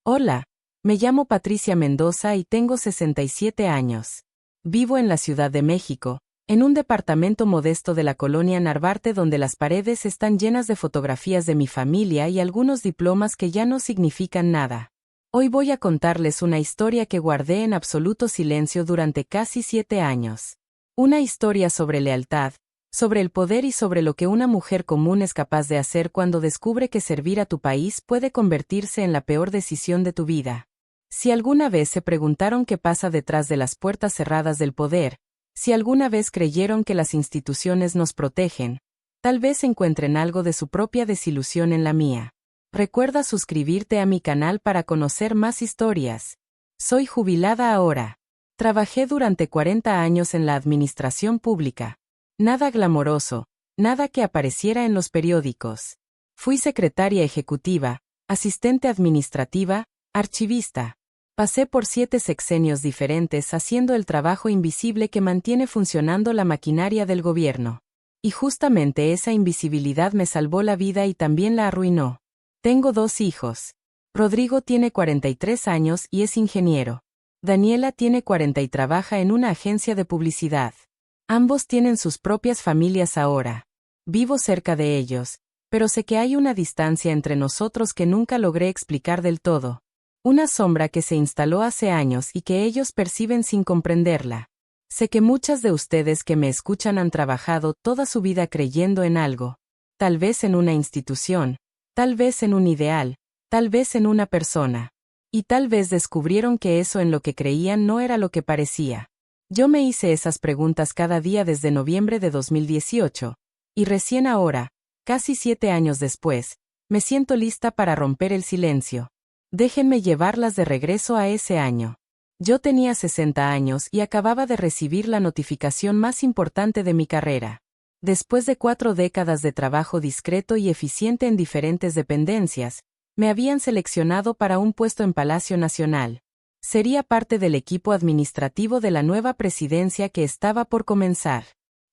Hola, me llamo Patricia Mendoza y tengo 67 años. Vivo en la Ciudad de México, en un departamento modesto de la colonia Narvarte donde las paredes están llenas de fotografías de mi familia y algunos diplomas que ya no significan nada. Hoy voy a contarles una historia que guardé en absoluto silencio durante casi 7 años. Una historia sobre lealtad, sobre el poder y sobre lo que una mujer común es capaz de hacer cuando descubre que servir a tu país puede convertirse en la peor decisión de tu vida. Si alguna vez se preguntaron qué pasa detrás de las puertas cerradas del poder, si alguna vez creyeron que las instituciones nos protegen, tal vez encuentren algo de su propia desilusión en la mía. Recuerda suscribirte a mi canal para conocer más historias. Soy jubilada ahora. Trabajé durante 40 años en la administración pública. Nada glamoroso, nada que apareciera en los periódicos. Fui secretaria ejecutiva, asistente administrativa, archivista. Pasé por 7 sexenios diferentes haciendo el trabajo invisible que mantiene funcionando la maquinaria del gobierno. Y justamente esa invisibilidad me salvó la vida y también la arruinó. Tengo 2 hijos. Rodrigo tiene 43 años y es ingeniero. Daniela tiene 40 y trabaja en una agencia de publicidad. Ambos tienen sus propias familias ahora. Vivo cerca de ellos, pero sé que hay una distancia entre nosotros que nunca logré explicar del todo. Una sombra que se instaló hace años y que ellos perciben sin comprenderla. Sé que muchas de ustedes que me escuchan han trabajado toda su vida creyendo en algo. Tal vez en una institución, tal vez en un ideal, tal vez en una persona. Y tal vez descubrieron que eso en lo que creían no era lo que parecía. Yo me hice esas preguntas cada día desde noviembre de 2018, y recién ahora, casi 7 años después, me siento lista para romper el silencio. Déjenme llevarlas de regreso a ese año. Yo tenía 60 años y acababa de recibir la notificación más importante de mi carrera. Después de 4 décadas de trabajo discreto y eficiente en diferentes dependencias, me habían seleccionado para un puesto en Palacio Nacional. Sería parte del equipo administrativo de la nueva presidencia que estaba por comenzar.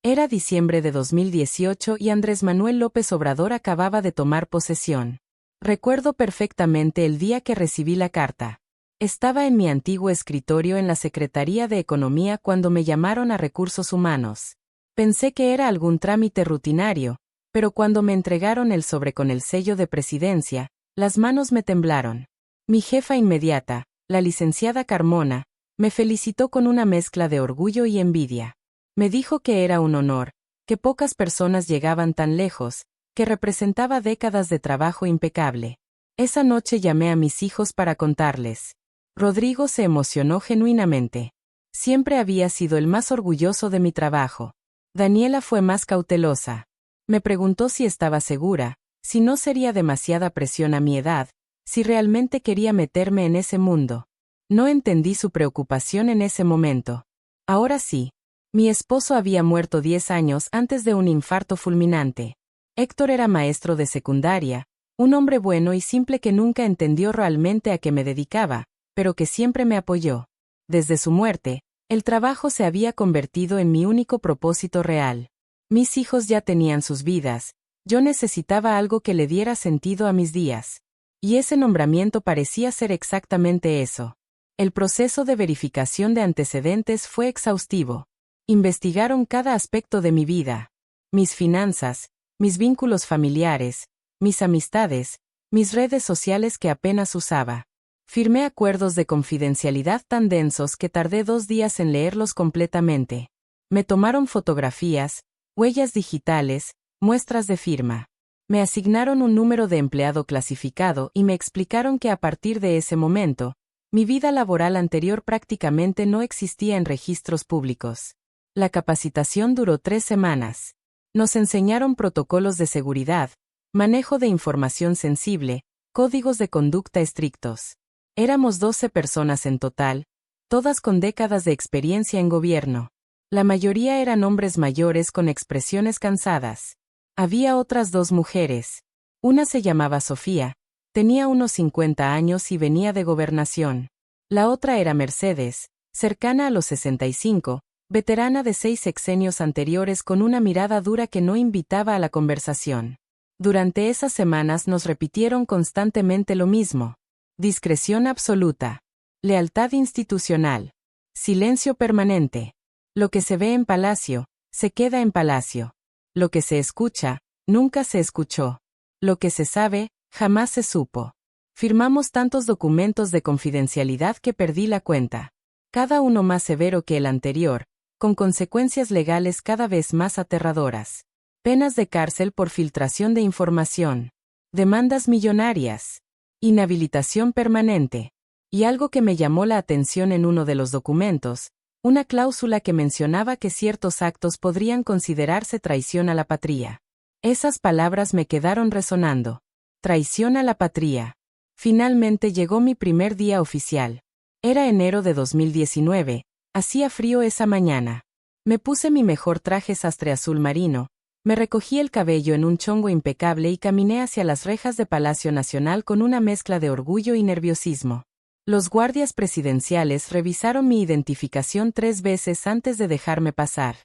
Era diciembre de 2018 y Andrés Manuel López Obrador acababa de tomar posesión. Recuerdo perfectamente el día que recibí la carta. Estaba en mi antiguo escritorio en la Secretaría de Economía cuando me llamaron a Recursos Humanos. Pensé que era algún trámite rutinario, pero cuando me entregaron el sobre con el sello de presidencia, las manos me temblaron. Mi jefa inmediata, la licenciada Carmona, me felicitó con una mezcla de orgullo y envidia. Me dijo que era un honor, que pocas personas llegaban tan lejos, que representaba décadas de trabajo impecable. Esa noche llamé a mis hijos para contarles. Rodrigo se emocionó genuinamente. Siempre había sido el más orgulloso de mi trabajo. Daniela fue más cautelosa. Me preguntó si estaba segura, si no sería demasiada presión a mi edad, si realmente quería meterme en ese mundo. No entendí su preocupación en ese momento. Ahora sí. Mi esposo había muerto 10 años antes de un infarto fulminante. Héctor era maestro de secundaria, un hombre bueno y simple que nunca entendió realmente a qué me dedicaba, pero que siempre me apoyó. Desde su muerte, el trabajo se había convertido en mi único propósito real. Mis hijos ya tenían sus vidas, yo necesitaba algo que le diera sentido a mis días. Y ese nombramiento parecía ser exactamente eso. El proceso de verificación de antecedentes fue exhaustivo. Investigaron cada aspecto de mi vida. Mis finanzas, mis vínculos familiares, mis amistades, mis redes sociales que apenas usaba. Firmé acuerdos de confidencialidad tan densos que tardé 2 días en leerlos completamente. Me tomaron fotografías, huellas digitales, muestras de firma. Me asignaron un número de empleado clasificado y me explicaron que a partir de ese momento, mi vida laboral anterior prácticamente no existía en registros públicos. La capacitación duró 3 semanas. Nos enseñaron protocolos de seguridad, manejo de información sensible, códigos de conducta estrictos. Éramos 12 personas en total, todas con décadas de experiencia en gobierno. La mayoría eran hombres mayores con expresiones cansadas. Había otras 2 mujeres. Una se llamaba Sofía, tenía unos 50 años y venía de gobernación. La otra era Mercedes, cercana a los 65, veterana de 6 sexenios anteriores con una mirada dura que no invitaba a la conversación. Durante esas semanas nos repitieron constantemente lo mismo. Discreción absoluta. Lealtad institucional. Silencio permanente. Lo que se ve en palacio, se queda en palacio. Lo que se escucha, nunca se escuchó. Lo que se sabe, jamás se supo. Firmamos tantos documentos de confidencialidad que perdí la cuenta. Cada uno más severo que el anterior, con consecuencias legales cada vez más aterradoras. Penas de cárcel por filtración de información. Demandas millonarias. Inhabilitación permanente. Y algo que me llamó la atención en uno de los documentos, una cláusula que mencionaba que ciertos actos podrían considerarse traición a la patria. Esas palabras me quedaron resonando. Traición a la patria. Finalmente llegó mi primer día oficial. Era enero de 2019, hacía frío esa mañana. Me puse mi mejor traje sastre azul marino, me recogí el cabello en un chongo impecable y caminé hacia las rejas de Palacio Nacional con una mezcla de orgullo y nerviosismo. Los guardias presidenciales revisaron mi identificación 3 veces antes de dejarme pasar.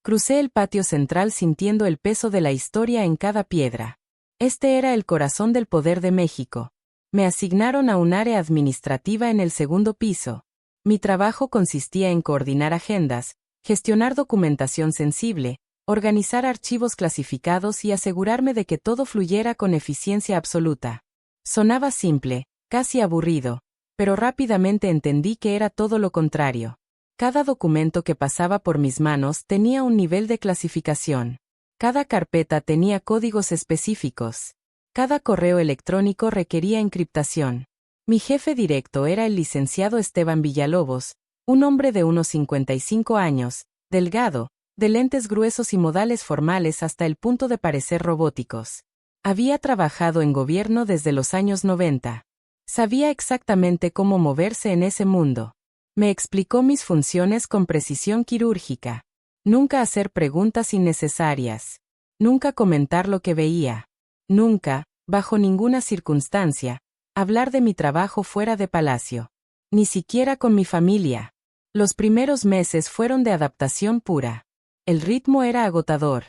Crucé el patio central sintiendo el peso de la historia en cada piedra. Este era el corazón del poder de México. Me asignaron a un área administrativa en el segundo piso. Mi trabajo consistía en coordinar agendas, gestionar documentación sensible, organizar archivos clasificados y asegurarme de que todo fluyera con eficiencia absoluta. Sonaba simple, casi aburrido, pero rápidamente entendí que era todo lo contrario. Cada documento que pasaba por mis manos tenía un nivel de clasificación. Cada carpeta tenía códigos específicos. Cada correo electrónico requería encriptación. Mi jefe directo era el licenciado Esteban Villalobos, un hombre de unos 55 años, delgado, de lentes gruesos y modales formales hasta el punto de parecer robóticos. Había trabajado en gobierno desde los años 90. Sabía exactamente cómo moverse en ese mundo. Me explicó mis funciones con precisión quirúrgica. Nunca hacer preguntas innecesarias. Nunca comentar lo que veía. Nunca, bajo ninguna circunstancia, hablar de mi trabajo fuera de palacio. Ni siquiera con mi familia. Los primeros meses fueron de adaptación pura. El ritmo era agotador.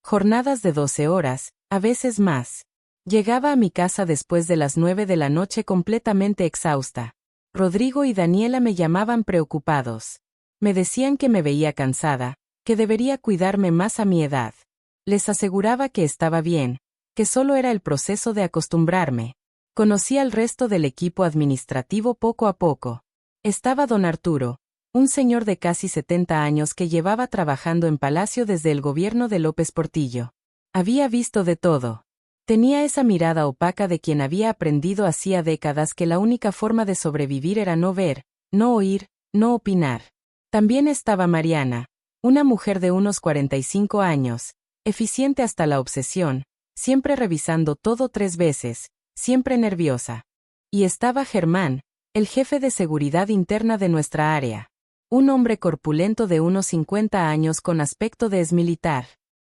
Jornadas de 12 horas, a veces más. Llegaba a mi casa después de las 9 de la noche completamente exhausta. Rodrigo y Daniela me llamaban preocupados. Me decían que me veía cansada, que debería cuidarme más a mi edad. Les aseguraba que estaba bien, que solo era el proceso de acostumbrarme. Conocí al resto del equipo administrativo poco a poco. Estaba don Arturo, un señor de casi 70 años que llevaba trabajando en Palacio desde el gobierno de López Portillo. Había visto de todo. Tenía esa mirada opaca de quien había aprendido hacía décadas que la única forma de sobrevivir era no ver, no oír, no opinar. También estaba Mariana, una mujer de unos 45 años, eficiente hasta la obsesión, siempre revisando todo 3 veces, siempre nerviosa. Y estaba Germán, el jefe de seguridad interna de nuestra área. Un hombre corpulento de unos 50 años con aspecto de exmilitar.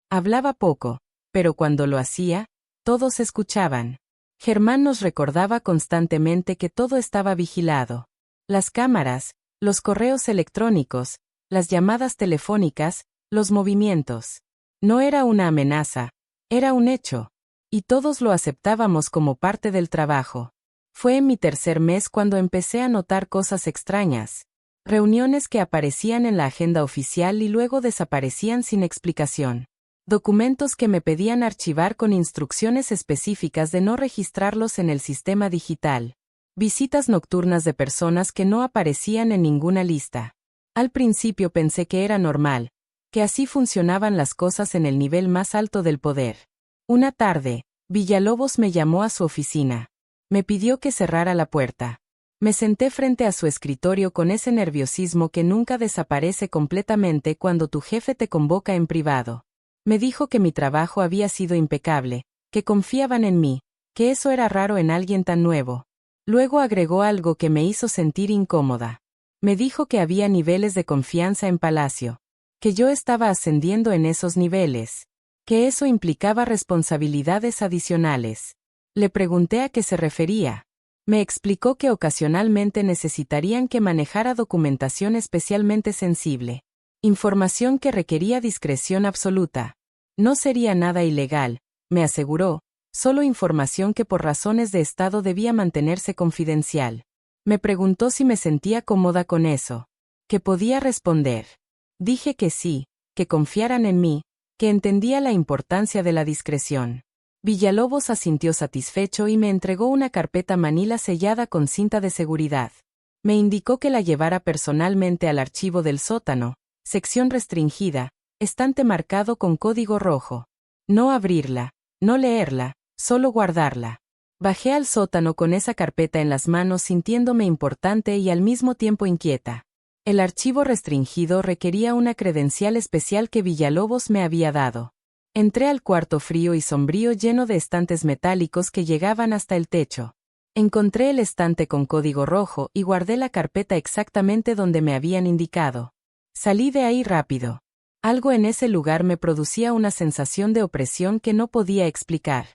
Hablaba poco, pero cuando lo hacía, todos escuchaban. Germán nos recordaba constantemente que todo estaba vigilado. Las cámaras, los correos electrónicos, las llamadas telefónicas, los movimientos. No era una amenaza, era un hecho. Y todos lo aceptábamos como parte del trabajo. Fue en mi tercer mes cuando empecé a notar cosas extrañas. Reuniones que aparecían en la agenda oficial y luego desaparecían sin explicación. Documentos que me pedían archivar con instrucciones específicas de no registrarlos en el sistema digital. Visitas nocturnas de personas que no aparecían en ninguna lista. Al principio pensé que era normal, que así funcionaban las cosas en el nivel más alto del poder. Una tarde, Villalobos me llamó a su oficina. Me pidió que cerrara la puerta. Me senté frente a su escritorio con ese nerviosismo que nunca desaparece completamente cuando tu jefe te convoca en privado. Me dijo que mi trabajo había sido impecable, que confiaban en mí, que eso era raro en alguien tan nuevo. Luego agregó algo que me hizo sentir incómoda. Me dijo que había niveles de confianza en Palacio, que yo estaba ascendiendo en esos niveles, que eso implicaba responsabilidades adicionales. Le pregunté a qué se refería. Me explicó que ocasionalmente necesitarían que manejara documentación especialmente sensible. Información que requería discreción absoluta. No sería nada ilegal, me aseguró, Solo información que por razones de estado debía mantenerse confidencial. Me preguntó si me sentía cómoda con eso. ¿Qué podía responder? Dije que sí, que confiaran en mí, que entendía la importancia de la discreción. Villalobos asintió satisfecho y me entregó una carpeta manila sellada con cinta de seguridad. Me indicó que la llevara personalmente al archivo del sótano, sección restringida, estante marcado con código rojo. No abrirla, no leerla, solo guardarla. Bajé al sótano con esa carpeta en las manos sintiéndome importante y al mismo tiempo inquieta. El archivo restringido requería una credencial especial que Villalobos me había dado. Entré al cuarto frío y sombrío lleno de estantes metálicos que llegaban hasta el techo. Encontré el estante con código rojo y guardé la carpeta exactamente donde me habían indicado. Salí de ahí rápido. Algo en ese lugar me producía una sensación de opresión que no podía explicar.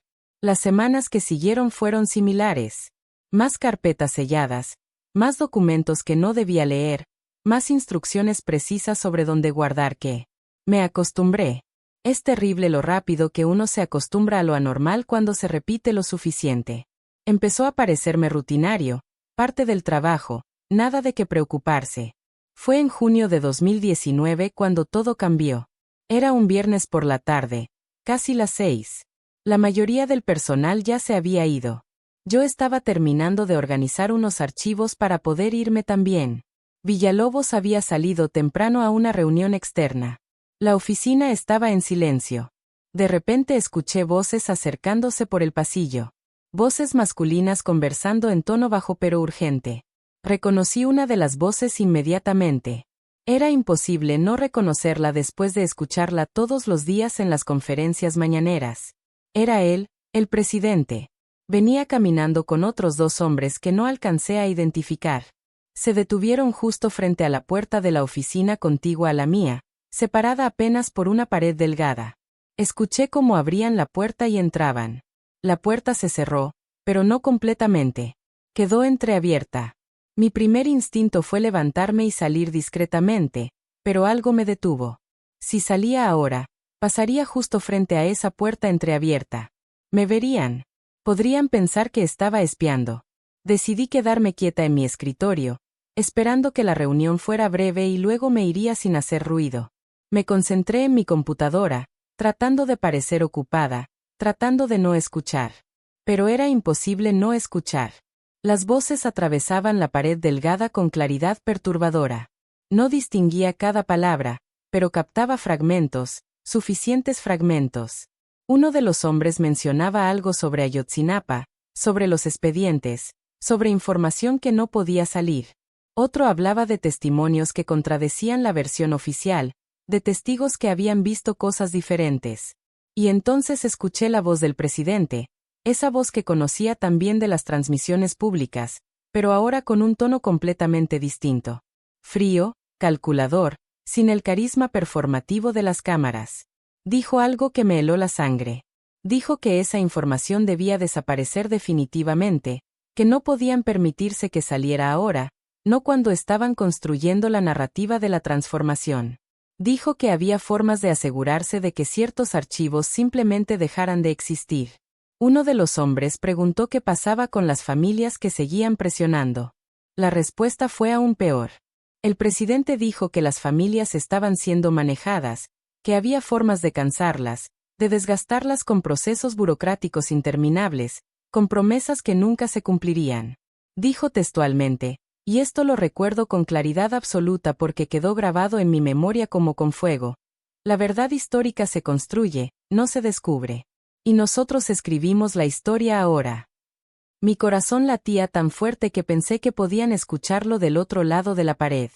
Las semanas que siguieron fueron similares. Más carpetas selladas, más documentos que no debía leer, más instrucciones precisas sobre dónde guardar qué. Me acostumbré. Es terrible lo rápido que uno se acostumbra a lo anormal cuando se repite lo suficiente. Empezó a parecerme rutinario, parte del trabajo, nada de qué preocuparse. Fue en junio de 2019 cuando todo cambió. Era un viernes por la tarde, casi las 6. La mayoría del personal ya se había ido. Yo estaba terminando de organizar unos archivos para poder irme también. Villalobos había salido temprano a una reunión externa. La oficina estaba en silencio. De repente escuché voces acercándose por el pasillo. Voces masculinas conversando en tono bajo pero urgente. Reconocí una de las voces inmediatamente. Era imposible no reconocerla después de escucharla todos los días en las conferencias mañaneras. Era él, el presidente. Venía caminando con otros dos hombres que no alcancé a identificar. Se detuvieron justo frente a la puerta de la oficina contigua a la mía, separada apenas por una pared delgada. Escuché cómo abrían la puerta y entraban. La puerta se cerró, pero no completamente. Quedó entreabierta. Mi primer instinto fue levantarme y salir discretamente, pero algo me detuvo. Si salía ahora, pasaría justo frente a esa puerta entreabierta. Me verían. Podrían pensar que estaba espiando. Decidí quedarme quieta en mi escritorio, esperando que la reunión fuera breve y luego me iría sin hacer ruido. Me concentré en mi computadora, tratando de parecer ocupada, tratando de no escuchar. Pero era imposible no escuchar. Las voces atravesaban la pared delgada con claridad perturbadora. No distinguía cada palabra, pero captaba fragmentos, suficientes fragmentos. Uno de los hombres mencionaba algo sobre Ayotzinapa, sobre los expedientes, sobre información que no podía salir. Otro hablaba de testimonios que contradecían la versión oficial, de testigos que habían visto cosas diferentes. Y entonces escuché la voz del presidente, esa voz que conocía también de las transmisiones públicas, pero ahora con un tono completamente distinto. Frío, calculador, sin el carisma performativo de las cámaras. Dijo algo que me heló la sangre. Dijo que esa información debía desaparecer definitivamente, que no podían permitirse que saliera ahora, no cuando estaban construyendo la narrativa de la transformación. Dijo que había formas de asegurarse de que ciertos archivos simplemente dejaran de existir. Uno de los hombres preguntó qué pasaba con las familias que seguían presionando. La respuesta fue aún peor. El presidente dijo que las familias estaban siendo manejadas, que había formas de cansarlas, de desgastarlas con procesos burocráticos interminables, con promesas que nunca se cumplirían. Dijo textualmente, y esto lo recuerdo con claridad absoluta porque quedó grabado en mi memoria como con fuego: la verdad histórica se construye, no se descubre. Y nosotros escribimos la historia ahora. Mi corazón latía tan fuerte que pensé que podían escucharlo del otro lado de la pared.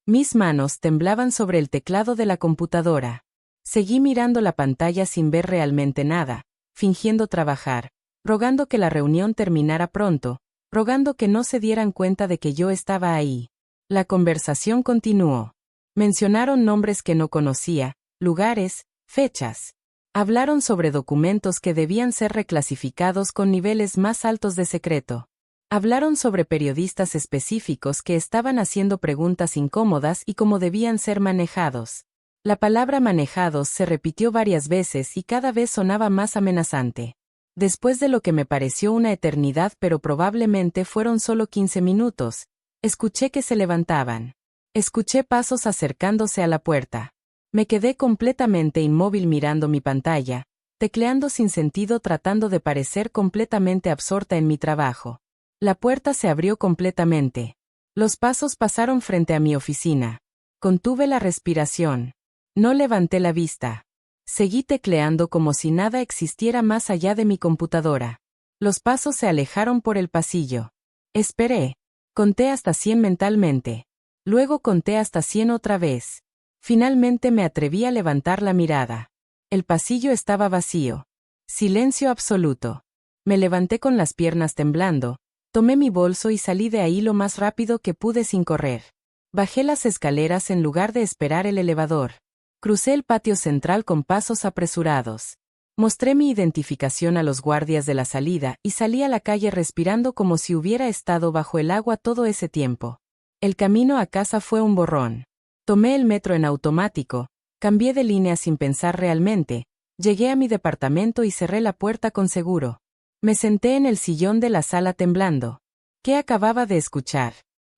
Mis manos temblaban sobre el teclado de la computadora. Seguí mirando la pantalla sin ver realmente nada, fingiendo trabajar, rogando que la reunión terminara pronto, rogando que no se dieran cuenta de que yo estaba ahí. La conversación continuó. Mencionaron nombres que no conocía, lugares, fechas. Hablaron sobre documentos que debían ser reclasificados con niveles más altos de secreto. Hablaron sobre periodistas específicos que estaban haciendo preguntas incómodas y cómo debían ser manejados. La palabra manejados se repitió varias veces y cada vez sonaba más amenazante. Después de lo que me pareció una eternidad, pero probablemente fueron solo 15 minutos, escuché que se levantaban. Escuché pasos acercándose a la puerta. Me quedé completamente inmóvil mirando mi pantalla, tecleando sin sentido tratando de parecer completamente absorta en mi trabajo. La puerta se abrió completamente. Los pasos pasaron frente a mi oficina. Contuve la respiración. No levanté la vista. Seguí tecleando como si nada existiera más allá de mi computadora. Los pasos se alejaron por el pasillo. Esperé. Conté hasta 100 mentalmente. Luego conté hasta 100 otra vez. Finalmente me atreví a levantar la mirada. El pasillo estaba vacío. Silencio absoluto. Me levanté con las piernas temblando, tomé mi bolso y salí de ahí lo más rápido que pude sin correr. Bajé las escaleras en lugar de esperar el elevador. Crucé el patio central con pasos apresurados. Mostré mi identificación a los guardias de la salida y salí a la calle respirando como si hubiera estado bajo el agua todo ese tiempo. El camino a casa fue un borrón. Tomé el metro en automático, cambié de línea sin pensar realmente, llegué a mi departamento y cerré la puerta con seguro. Me senté en el sillón de la sala temblando. ¿Qué acababa de escuchar?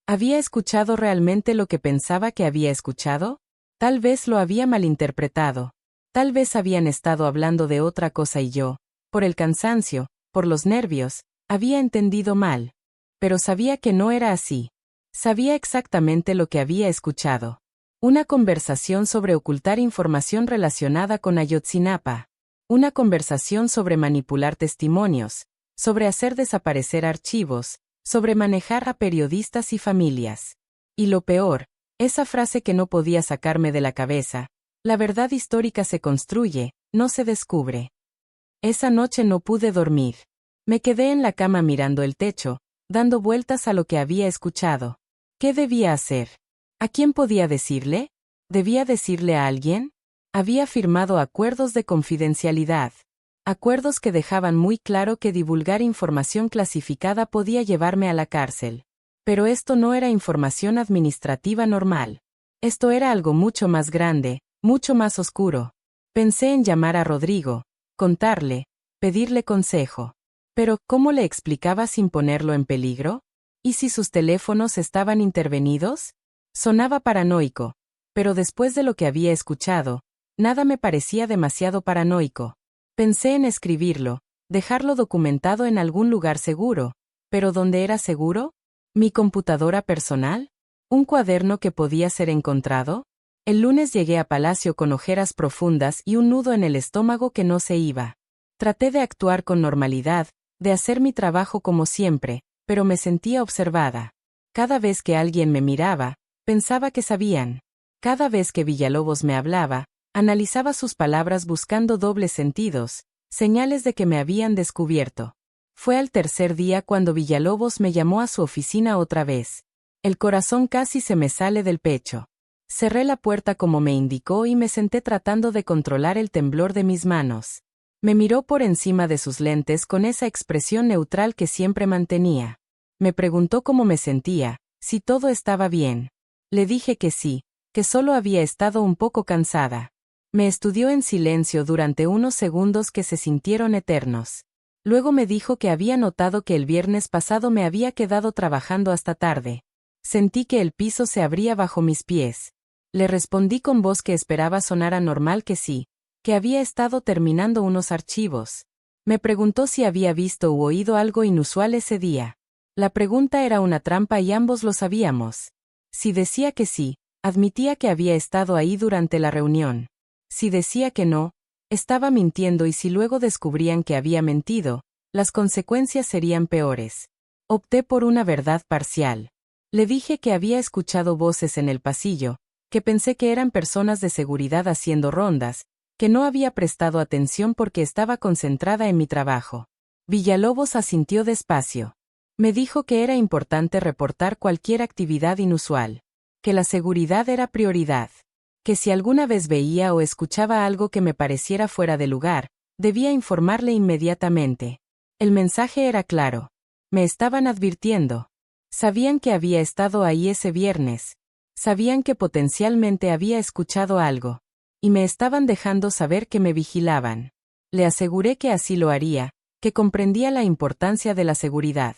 ¿Había escuchado realmente lo que pensaba que había escuchado? Tal vez lo había malinterpretado. Tal vez habían estado hablando de otra cosa y yo, por el cansancio, por los nervios, había entendido mal. Pero sabía que no era así. Sabía exactamente lo que había escuchado. Una conversación sobre ocultar información relacionada con Ayotzinapa. Una conversación sobre manipular testimonios, sobre hacer desaparecer archivos, sobre manejar a periodistas y familias. Y lo peor, esa frase que no podía sacarme de la cabeza: la verdad histórica se construye, no se descubre. Esa noche no pude dormir. Me quedé en la cama mirando el techo, dando vueltas a lo que había escuchado. ¿Qué debía hacer? ¿A quién podía decirle? ¿Debía decirle a alguien? Había firmado acuerdos de confidencialidad. Acuerdos que dejaban muy claro que divulgar información clasificada podía llevarme a la cárcel. Pero esto no era información administrativa normal. Esto era algo mucho más grande, mucho más oscuro. Pensé en llamar a Rodrigo, contarle, pedirle consejo. Pero, ¿cómo le explicaba sin ponerlo en peligro? ¿Y si sus teléfonos estaban intervenidos? Sonaba paranoico. Pero después de lo que había escuchado, nada me parecía demasiado paranoico. Pensé en escribirlo, dejarlo documentado en algún lugar seguro. ¿Pero dónde era seguro? ¿Mi computadora personal? ¿Un cuaderno que podía ser encontrado? El lunes llegué a Palacio con ojeras profundas y un nudo en el estómago que no se iba. Traté de actuar con normalidad, de hacer mi trabajo como siempre, pero me sentía observada. Cada vez que alguien me miraba, pensaba que sabían. Cada vez que Villalobos me hablaba, analizaba sus palabras buscando dobles sentidos, señales de que me habían descubierto. Fue al tercer día cuando Villalobos me llamó a su oficina otra vez. El corazón casi se me sale del pecho. Cerré la puerta como me indicó y me senté tratando de controlar el temblor de mis manos. Me miró por encima de sus lentes con esa expresión neutral que siempre mantenía. Me preguntó cómo me sentía, si todo estaba bien. Le dije que sí, que solo había estado un poco cansada. Me estudió en silencio durante unos segundos que se sintieron eternos. Luego me dijo que había notado que el viernes pasado me había quedado trabajando hasta tarde. Sentí que el piso se abría bajo mis pies. Le respondí con voz que esperaba sonara normal que sí, que había estado terminando unos archivos. Me preguntó si había visto u oído algo inusual ese día. La pregunta era una trampa y ambos lo sabíamos. Si decía que sí, admitía que había estado ahí durante la reunión. Si decía que no, estaba mintiendo, y si luego descubrían que había mentido, las consecuencias serían peores. Opté por una verdad parcial. Le dije que había escuchado voces en el pasillo, que pensé que eran personas de seguridad haciendo rondas, que no había prestado atención porque estaba concentrada en mi trabajo. Villalobos asintió despacio. Me dijo que era importante reportar cualquier actividad inusual, que la seguridad era prioridad, que si alguna vez veía o escuchaba algo que me pareciera fuera de lugar, debía informarle inmediatamente. El mensaje era claro. Me estaban advirtiendo. Sabían que había estado ahí ese viernes. Sabían que potencialmente había escuchado algo. Y me estaban dejando saber que me vigilaban. Le aseguré que así lo haría, que comprendía la importancia de la seguridad.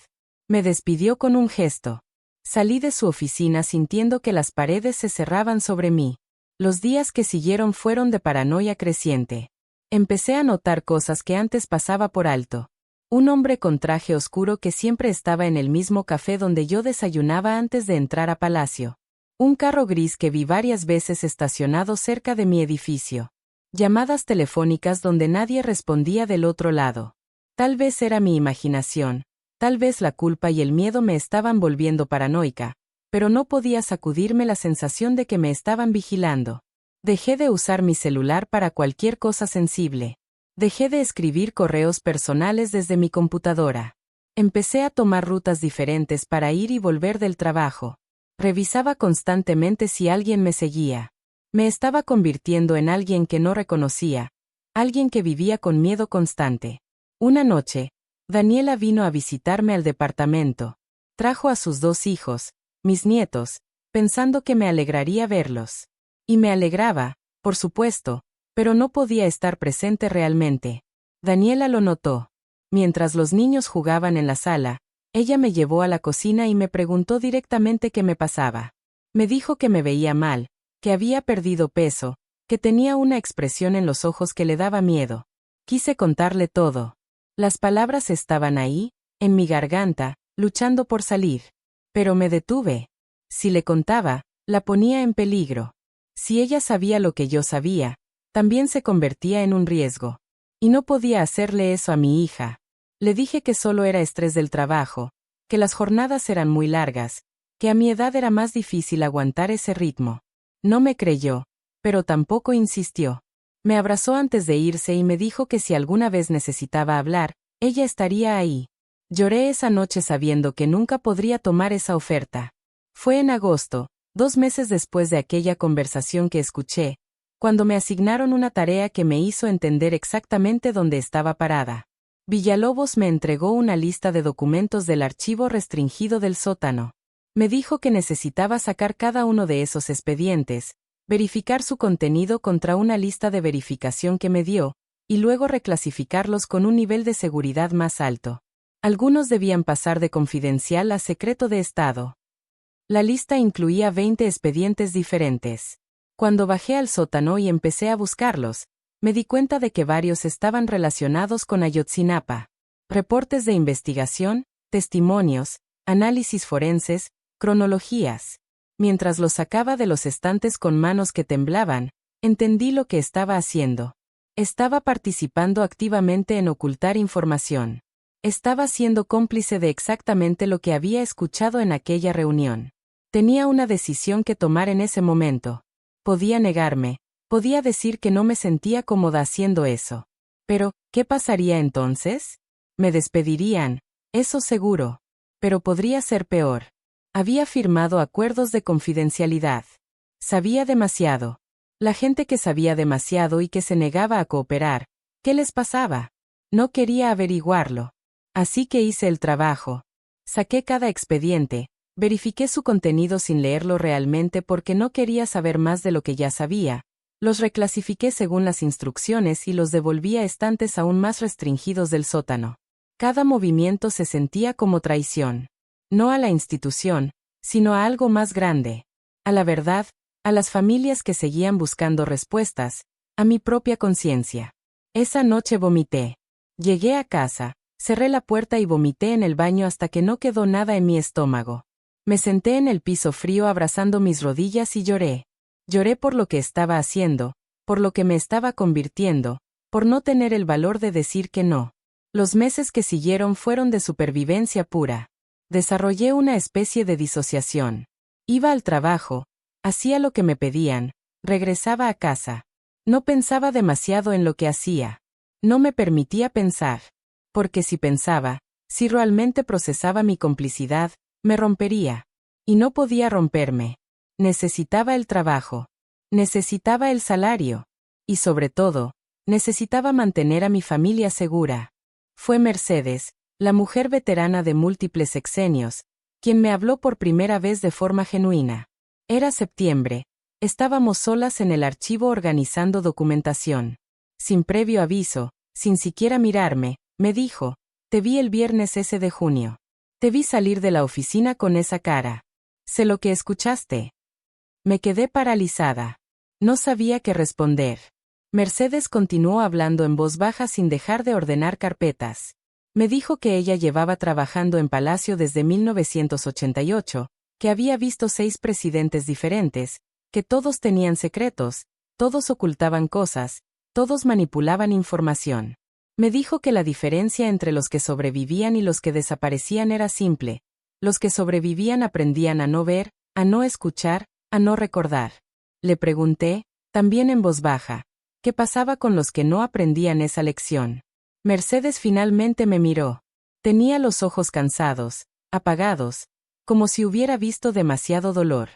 Me despidió con un gesto. Salí de su oficina sintiendo que las paredes se cerraban sobre mí. Los días que siguieron fueron de paranoia creciente. Empecé a notar cosas que antes pasaba por alto. Un hombre con traje oscuro que siempre estaba en el mismo café donde yo desayunaba antes de entrar a Palacio. Un carro gris que vi varias veces estacionado cerca de mi edificio. Llamadas telefónicas donde nadie respondía del otro lado. Tal vez era mi imaginación, tal vez la culpa y el miedo me estaban volviendo paranoica, pero no podía sacudirme la sensación de que me estaban vigilando. Dejé de usar mi celular para cualquier cosa sensible. Dejé de escribir correos personales desde mi computadora. Empecé a tomar rutas diferentes para ir y volver del trabajo. Revisaba constantemente si alguien me seguía. Me estaba convirtiendo en alguien que no reconocía, alguien que vivía con miedo constante. Una noche, Daniela vino a visitarme al departamento. Trajo a sus 2 hijos, mis nietos, pensando que me alegraría verlos. Y me alegraba, por supuesto, pero no podía estar presente realmente. Daniela lo notó. Mientras los niños jugaban en la sala, ella me llevó a la cocina y me preguntó directamente qué me pasaba. Me dijo que me veía mal, que había perdido peso, que tenía una expresión en los ojos que le daba miedo. Quise contarle todo. Las palabras estaban ahí, en mi garganta, luchando por salir. Pero me detuve. Si le contaba, la ponía en peligro. Si ella sabía lo que yo sabía, también se convertía en un riesgo. Y no podía hacerle eso a mi hija. Le dije que solo era estrés del trabajo, que las jornadas eran muy largas, que a mi edad era más difícil aguantar ese ritmo. No me creyó, pero tampoco insistió. Me abrazó antes de irse y me dijo que si alguna vez necesitaba hablar, ella estaría ahí. Lloré esa noche sabiendo que nunca podría tomar esa oferta. Fue en agosto, 2 meses después de aquella conversación que escuché, cuando me asignaron una tarea que me hizo entender exactamente dónde estaba parada. Villalobos me entregó una lista de documentos del archivo restringido del sótano. Me dijo que necesitaba sacar cada uno de esos expedientes, verificar su contenido contra una lista de verificación que me dio, y luego reclasificarlos con un nivel de seguridad más alto. Algunos debían pasar de confidencial a secreto de Estado. La lista incluía 20 expedientes diferentes. Cuando bajé al sótano y empecé a buscarlos, me di cuenta de que varios estaban relacionados con Ayotzinapa. Reportes de investigación, testimonios, análisis forenses, cronologías. Mientras los sacaba de los estantes con manos que temblaban, entendí lo que estaba haciendo. Estaba participando activamente en ocultar información. Estaba siendo cómplice de exactamente lo que había escuchado en aquella reunión. Tenía una decisión que tomar en ese momento. Podía negarme, podía decir que no me sentía cómoda haciendo eso. Pero, ¿qué pasaría entonces? Me despedirían, eso seguro. Pero podría ser peor. Había firmado acuerdos de confidencialidad. Sabía demasiado. La gente que sabía demasiado y que se negaba a cooperar, ¿qué les pasaba? No quería averiguarlo. Así que hice el trabajo. Saqué cada expediente, verifiqué su contenido sin leerlo realmente porque no quería saber más de lo que ya sabía. Los reclasifiqué según las instrucciones y los devolví a estantes aún más restringidos del sótano. Cada movimiento se sentía como traición. No a la institución, sino a algo más grande. A la verdad, a las familias que seguían buscando respuestas, a mi propia conciencia. Esa noche vomité. Llegué a casa, cerré la puerta y vomité en el baño hasta que no quedó nada en mi estómago. Me senté en el piso frío abrazando mis rodillas y lloré. Lloré por lo que estaba haciendo, por lo que me estaba convirtiendo, por no tener el valor de decir que no. Los meses que siguieron fueron de supervivencia pura. Desarrollé una especie de disociación. Iba al trabajo, hacía lo que me pedían, regresaba a casa. No pensaba demasiado en lo que hacía. No me permitía pensar. Porque si pensaba, si realmente procesaba mi complicidad, me rompería. Y no podía romperme. Necesitaba el trabajo. Necesitaba el salario. Y sobre todo, necesitaba mantener a mi familia segura. Fue Mercedes, la mujer veterana de múltiples sexenios, quien me habló por primera vez de forma genuina. Era septiembre. Estábamos solas en el archivo organizando documentación. Sin previo aviso, sin siquiera mirarme, Me dijo, te vi el viernes ese de junio. Te vi salir de la oficina con esa cara. Sé lo que escuchaste. Me quedé paralizada. No sabía qué responder. Mercedes continuó hablando en voz baja sin dejar de ordenar carpetas. Me dijo que ella llevaba trabajando en Palacio desde 1988, que había visto 6 presidentes diferentes, que todos tenían secretos, todos ocultaban cosas, todos manipulaban información. Me dijo que la diferencia entre los que sobrevivían y los que desaparecían era simple. Los que sobrevivían aprendían a no ver, a no escuchar, a no recordar. Le pregunté, también en voz baja, ¿qué pasaba con los que no aprendían esa lección? Mercedes finalmente me miró. Tenía los ojos cansados, apagados, como si hubiera visto demasiado dolor.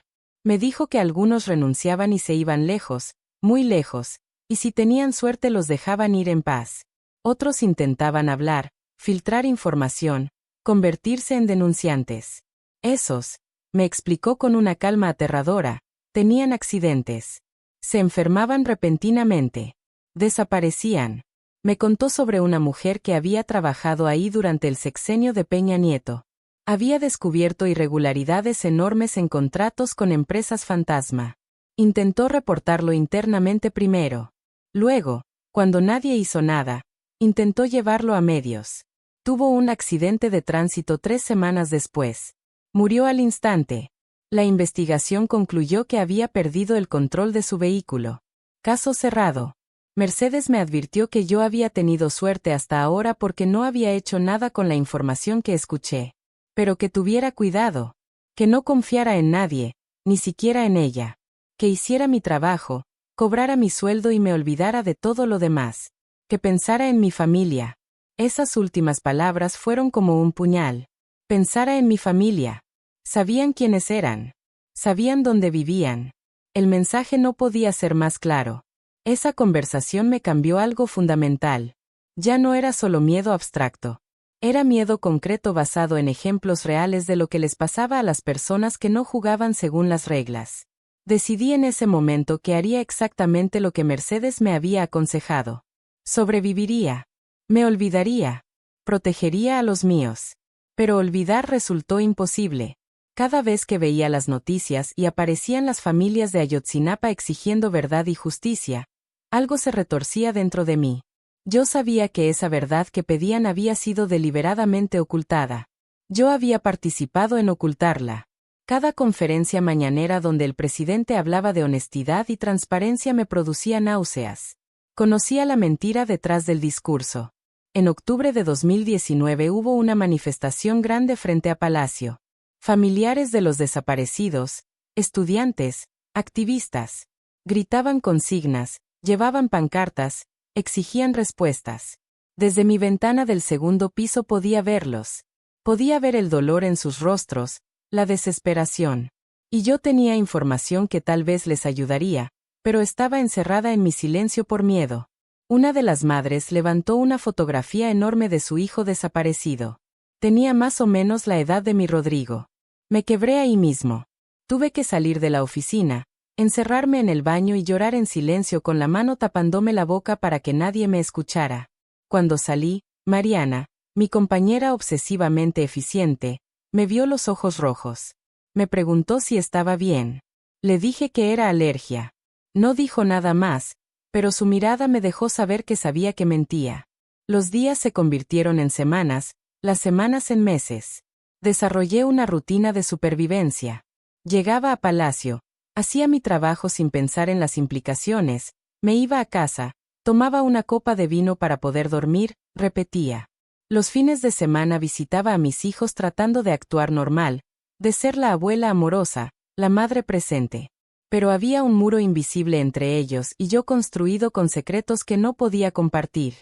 Me dijo que algunos renunciaban y se iban lejos, muy lejos, y si tenían suerte los dejaban ir en paz. Otros intentaban hablar, filtrar información, convertirse en denunciantes. Esos, me explicó con una calma aterradora, tenían accidentes. Se enfermaban repentinamente. Desaparecían. Me contó sobre una mujer que había trabajado ahí durante el sexenio de Peña Nieto. Había descubierto irregularidades enormes en contratos con empresas fantasma. Intentó reportarlo internamente primero. Luego, cuando nadie hizo nada, intentó llevarlo a medios. Tuvo un accidente de tránsito 3 semanas después. Murió al instante. La investigación concluyó que había perdido el control de su vehículo. Caso cerrado. Mercedes me advirtió que yo había tenido suerte hasta ahora porque no había hecho nada con la información que escuché. Pero que tuviera cuidado. Que no confiara en nadie, ni siquiera en ella. Que hiciera mi trabajo, cobrara mi sueldo y me olvidara de todo lo demás. Que pensara en mi familia. Esas últimas palabras fueron como un puñal. Pensara en mi familia. Sabían quiénes eran. Sabían dónde vivían. El mensaje no podía ser más claro. Esa conversación me cambió algo fundamental. Ya no era solo miedo abstracto. Era miedo concreto basado en ejemplos reales de lo que les pasaba a las personas que no jugaban según las reglas. Decidí en ese momento que haría exactamente lo que Mercedes me había aconsejado. Sobreviviría. Me olvidaría. Protegería a los míos. Pero olvidar resultó imposible. Cada vez que veía las noticias y aparecían las familias de Ayotzinapa exigiendo verdad y justicia, algo se retorcía dentro de mí. Yo sabía que esa verdad que pedían había sido deliberadamente ocultada. Yo había participado en ocultarla. Cada conferencia mañanera donde el presidente hablaba de honestidad y transparencia me producía náuseas. Conocía la mentira detrás del discurso. En octubre de 2019 hubo una manifestación grande frente a Palacio. Familiares de los desaparecidos, estudiantes, activistas, gritaban consignas, llevaban pancartas, exigían respuestas. Desde mi ventana del segundo piso podía verlos. Podía ver el dolor en sus rostros, la desesperación. Y yo tenía información que tal vez les ayudaría, pero estaba encerrada en mi silencio por miedo. Una de las madres levantó una fotografía enorme de su hijo desaparecido. Tenía más o menos la edad de mi Rodrigo. Me quebré ahí mismo. Tuve que salir de la oficina, encerrarme en el baño y llorar en silencio con la mano tapándome la boca para que nadie me escuchara. Cuando salí, Mariana, mi compañera obsesivamente eficiente, me vio los ojos rojos. Me preguntó si estaba bien. Le dije que era alergia. No dijo nada más, pero su mirada me dejó saber que sabía que mentía. Los días se convirtieron en semanas, las semanas en meses. Desarrollé una rutina de supervivencia. Llegaba a Palacio, hacía mi trabajo sin pensar en las implicaciones, me iba a casa, tomaba una copa de vino para poder dormir, repetía. Los fines de semana visitaba a mis hijos tratando de actuar normal, de ser la abuela amorosa, la madre presente. Pero había un muro invisible entre ellos y yo construido con secretos que no podía compartir.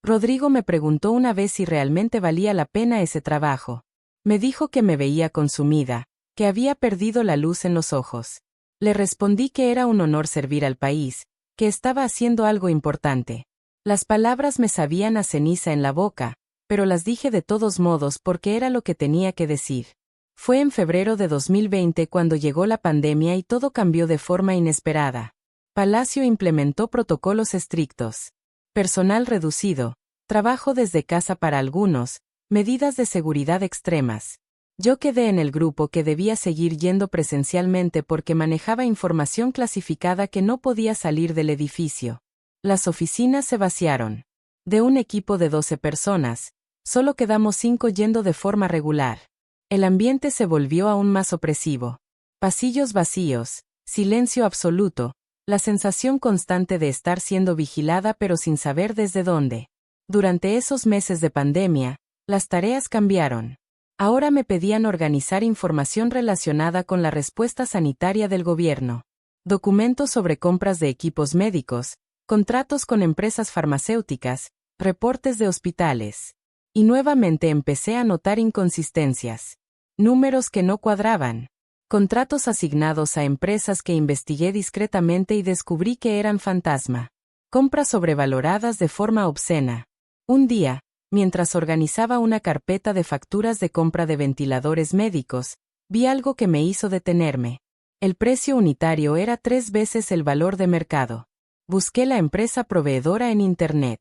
Rodrigo me preguntó una vez si realmente valía la pena ese trabajo. Me dijo que me veía consumida, que había perdido la luz en los ojos. Le respondí que era un honor servir al país, que estaba haciendo algo importante. Las palabras me sabían a ceniza en la boca, pero las dije de todos modos porque era lo que tenía que decir. Fue en febrero de 2020 cuando llegó la pandemia y todo cambió de forma inesperada. Palacio implementó protocolos estrictos. Personal reducido, Trabajo desde casa para algunos, medidas de seguridad extremas. Yo quedé en el grupo que debía seguir yendo presencialmente porque manejaba información clasificada que no podía salir del edificio. Las oficinas se vaciaron. De un equipo de 12 personas, solo quedamos 5 yendo de forma regular. El ambiente se volvió aún más opresivo. Pasillos vacíos, silencio absoluto, la sensación constante de estar siendo vigilada pero sin saber desde dónde. Durante esos meses de pandemia, las tareas cambiaron. Ahora me pedían organizar información relacionada con la respuesta sanitaria del gobierno. Documentos sobre compras de equipos médicos, contratos con empresas farmacéuticas, reportes de hospitales. Y nuevamente empecé a notar inconsistencias. Números que no cuadraban. Contratos asignados a empresas que investigué discretamente y descubrí que eran fantasma. Compras sobrevaloradas de forma obscena. Un día, mientras organizaba una carpeta de facturas de compra de ventiladores médicos, vi algo que me hizo detenerme. El precio unitario era 3 veces el valor de mercado. Busqué la empresa proveedora en Internet.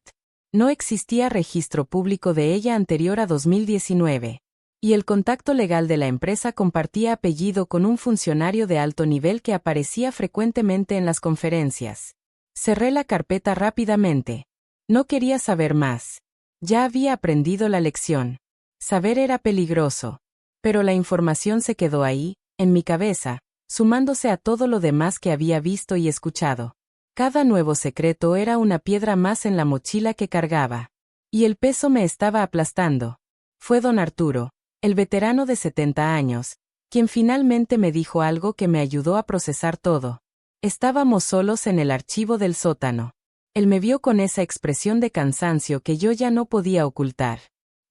No existía registro público de ella anterior a 2019. Y el contacto legal de la empresa compartía apellido con un funcionario de alto nivel que aparecía frecuentemente en las conferencias. Cerré la carpeta rápidamente. No quería saber más. Ya había aprendido la lección. Saber era peligroso. Pero la información se quedó ahí, en mi cabeza, sumándose a todo lo demás que había visto y escuchado. Cada nuevo secreto era una piedra más en la mochila que cargaba. Y el peso me estaba aplastando. Fue don Arturo, el veterano de 70 años, quien finalmente me dijo algo que me ayudó a procesar todo. Estábamos solos en el archivo del sótano. Él me vio con esa expresión de cansancio que yo ya no podía ocultar.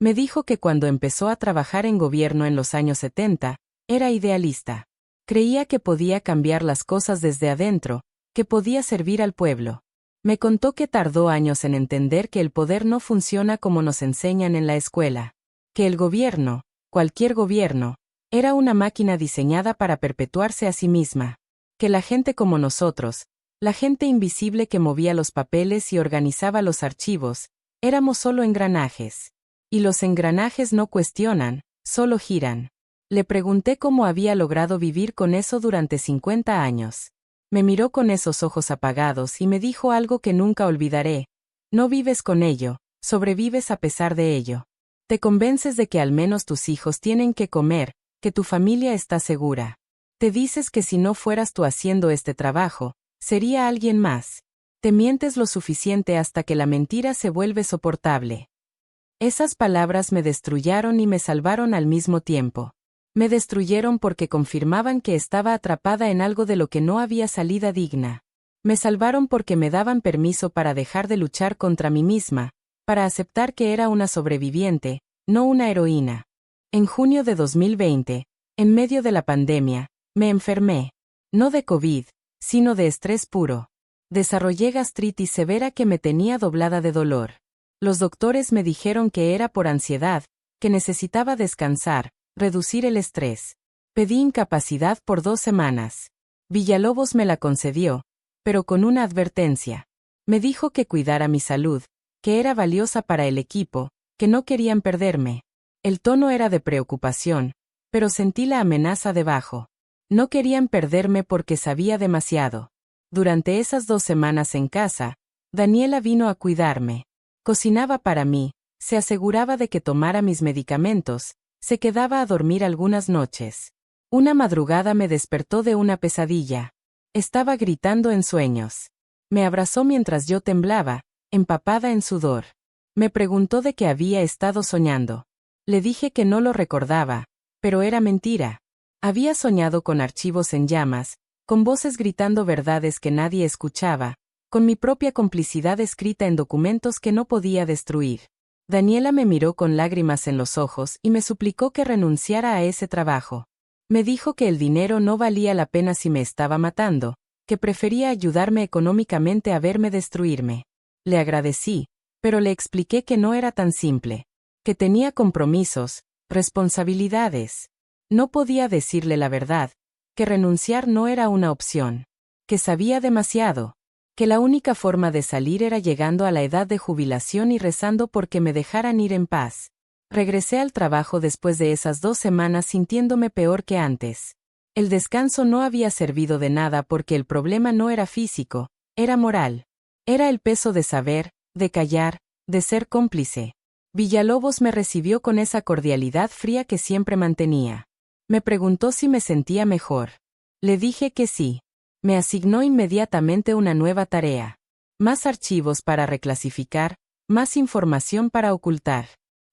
Me dijo que cuando empezó a trabajar en gobierno en los años 70, era idealista. Creía que podía cambiar las cosas desde adentro, que podía servir al pueblo. Me contó que tardó años en entender que el poder no funciona como nos enseñan en la escuela. Que el gobierno, cualquier gobierno, era una máquina diseñada para perpetuarse a sí misma. Que la gente como nosotros, la gente invisible que movía los papeles y organizaba los archivos, éramos solo engranajes. Y los engranajes no cuestionan, solo giran. Le pregunté cómo había logrado vivir con eso durante 50 años. Me miró con esos ojos apagados y me dijo algo que nunca olvidaré. No vives con ello, sobrevives a pesar de ello. Te convences de que al menos tus hijos tienen que comer, que tu familia está segura. Te dices que si no fueras tú haciendo este trabajo, sería alguien más. Te mientes lo suficiente hasta que la mentira se vuelve soportable. Esas palabras me destruyeron y me salvaron al mismo tiempo. Me destruyeron porque confirmaban que estaba atrapada en algo de lo que no había salida digna. Me salvaron porque me daban permiso para dejar de luchar contra mí misma, para aceptar que era una sobreviviente, no una heroína. En junio de 2020, en medio de la pandemia, me enfermé. No de COVID, sino de estrés puro. Desarrollé gastritis severa que me tenía doblada de dolor. Los doctores me dijeron que era por ansiedad, que necesitaba descansar, reducir el estrés. Pedí incapacidad por 2 semanas. Villalobos me la concedió, pero con una advertencia. Me dijo que cuidara mi salud, que era valiosa para el equipo, que no querían perderme. El tono era de preocupación, pero sentí la amenaza debajo. No querían perderme porque sabía demasiado. Durante esas 2 semanas en casa, Daniela vino a cuidarme. Cocinaba para mí, se aseguraba de que tomara mis medicamentos, se quedaba a dormir algunas noches. Una madrugada me despertó de una pesadilla. Estaba gritando en sueños. Me abrazó mientras yo temblaba, empapada en sudor. Me preguntó de qué había estado soñando. Le dije que no lo recordaba, pero era mentira. Había soñado con archivos en llamas, con voces gritando verdades que nadie escuchaba, con mi propia complicidad escrita en documentos que no podía destruir. Daniela me miró con lágrimas en los ojos y me suplicó que renunciara a ese trabajo. Me dijo que el dinero no valía la pena si me estaba matando, que prefería ayudarme económicamente a verme destruirme. Le agradecí, pero le expliqué que no era tan simple, que tenía compromisos, responsabilidades. No podía decirle la verdad, que renunciar no era una opción, que sabía demasiado, que la única forma de salir era llegando a la edad de jubilación y rezando porque me dejaran ir en paz. Regresé al trabajo después de esas 2 semanas sintiéndome peor que antes. El descanso no había servido de nada porque el problema no era físico, era moral. Era el peso de saber, de callar, de ser cómplice. Villalobos me recibió con esa cordialidad fría que siempre mantenía. Me preguntó si me sentía mejor. Le dije que sí. Me asignó inmediatamente una nueva tarea. Más archivos para reclasificar, más información para ocultar.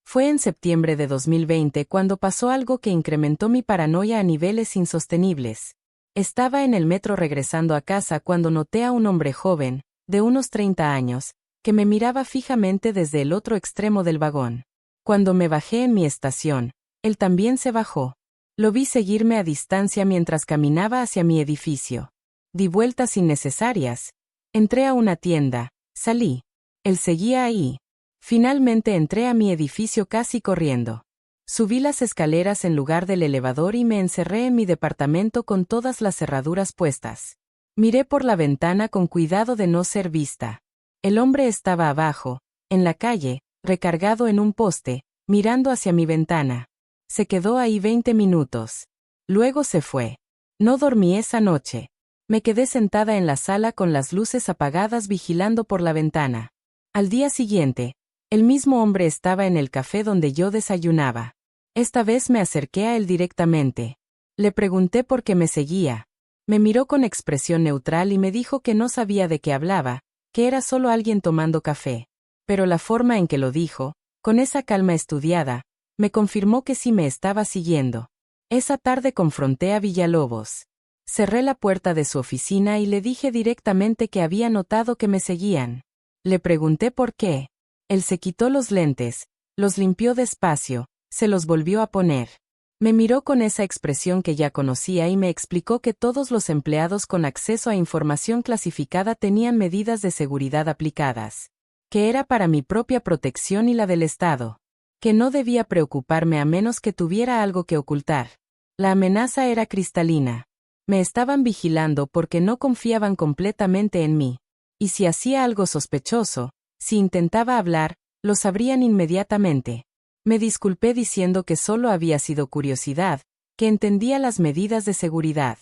Fue en septiembre de 2020 cuando pasó algo que incrementó mi paranoia a niveles insostenibles. Estaba en el metro regresando a casa cuando noté a un hombre joven, de unos 30 años, que me miraba fijamente desde el otro extremo del vagón. Cuando me bajé en mi estación, él también se bajó. Lo vi seguirme a distancia mientras caminaba hacia mi edificio. Di vueltas innecesarias. Entré a una tienda, salí. Él seguía ahí. Finalmente entré a mi edificio casi corriendo. Subí las escaleras en lugar del elevador y me encerré en mi departamento con todas las cerraduras puestas. Miré por la ventana con cuidado de no ser vista. El hombre estaba abajo, en la calle, recargado en un poste, mirando hacia mi ventana. Se quedó ahí 20 minutos. Luego se fue. No dormí esa noche. Me quedé sentada en la sala con las luces apagadas vigilando por la ventana. Al día siguiente, el mismo hombre estaba en el café donde yo desayunaba. Esta vez me acerqué a él directamente. Le pregunté por qué me seguía. Me miró con expresión neutral y me dijo que no sabía de qué hablaba, que era solo alguien tomando café. Pero la forma en que lo dijo, con esa calma estudiada, me confirmó que sí me estaba siguiendo. Esa tarde confronté a Villalobos. Cerré la puerta de su oficina y le dije directamente que había notado que me seguían. Le pregunté por qué. Él se quitó los lentes, los limpió despacio, se los volvió a poner. Me miró con esa expresión que ya conocía y me explicó que todos los empleados con acceso a información clasificada tenían medidas de seguridad aplicadas. Que era para mi propia protección y la del Estado. Que no debía preocuparme a menos que tuviera algo que ocultar. La amenaza era cristalina. Me estaban vigilando porque no confiaban completamente en mí. Y si hacía algo sospechoso, si intentaba hablar, lo sabrían inmediatamente. Me disculpé diciendo que solo había sido curiosidad, que entendía las medidas de seguridad.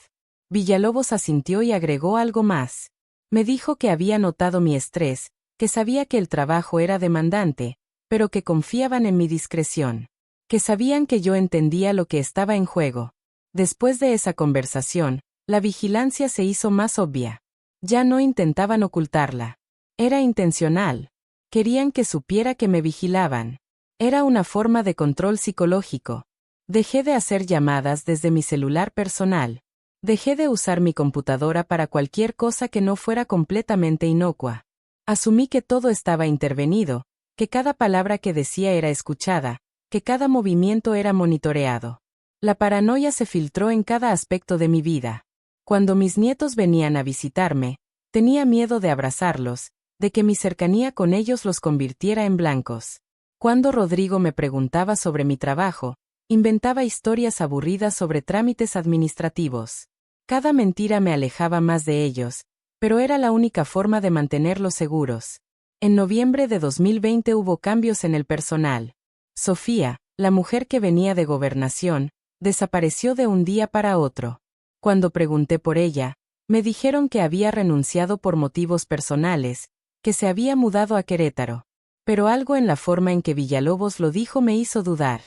Villalobos asintió y agregó algo más. Me dijo que había notado mi estrés, que sabía que el trabajo era demandante, pero que confiaban en mi discreción. Que sabían que yo entendía lo que estaba en juego. Después de esa conversación, la vigilancia se hizo más obvia. Ya no intentaban ocultarla. Era intencional. Querían que supiera que me vigilaban. Era una forma de control psicológico. Dejé de hacer llamadas desde mi celular personal. Dejé de usar mi computadora para cualquier cosa que no fuera completamente inocua. Asumí que todo estaba intervenido, que cada palabra que decía era escuchada, que cada movimiento era monitoreado. La paranoia se filtró en cada aspecto de mi vida. Cuando mis nietos venían a visitarme, tenía miedo de abrazarlos, de que mi cercanía con ellos los convirtiera en blancos. Cuando Rodrigo me preguntaba sobre mi trabajo, inventaba historias aburridas sobre trámites administrativos. Cada mentira me alejaba más de ellos, pero era la única forma de mantenerlos seguros. En noviembre de 2020 hubo cambios en el personal. Sofía, la mujer que venía de gobernación, desapareció de un día para otro. Cuando pregunté por ella, me dijeron que había renunciado por motivos personales, que se había mudado a Querétaro. Pero algo en la forma en que Villalobos lo dijo me hizo dudar.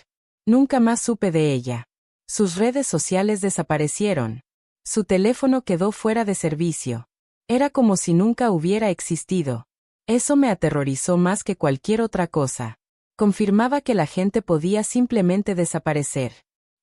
Nunca más supe de ella. Sus redes sociales desaparecieron. Su teléfono quedó fuera de servicio. Era como si nunca hubiera existido. Eso me aterrorizó más que cualquier otra cosa. Confirmaba que la gente podía simplemente desaparecer.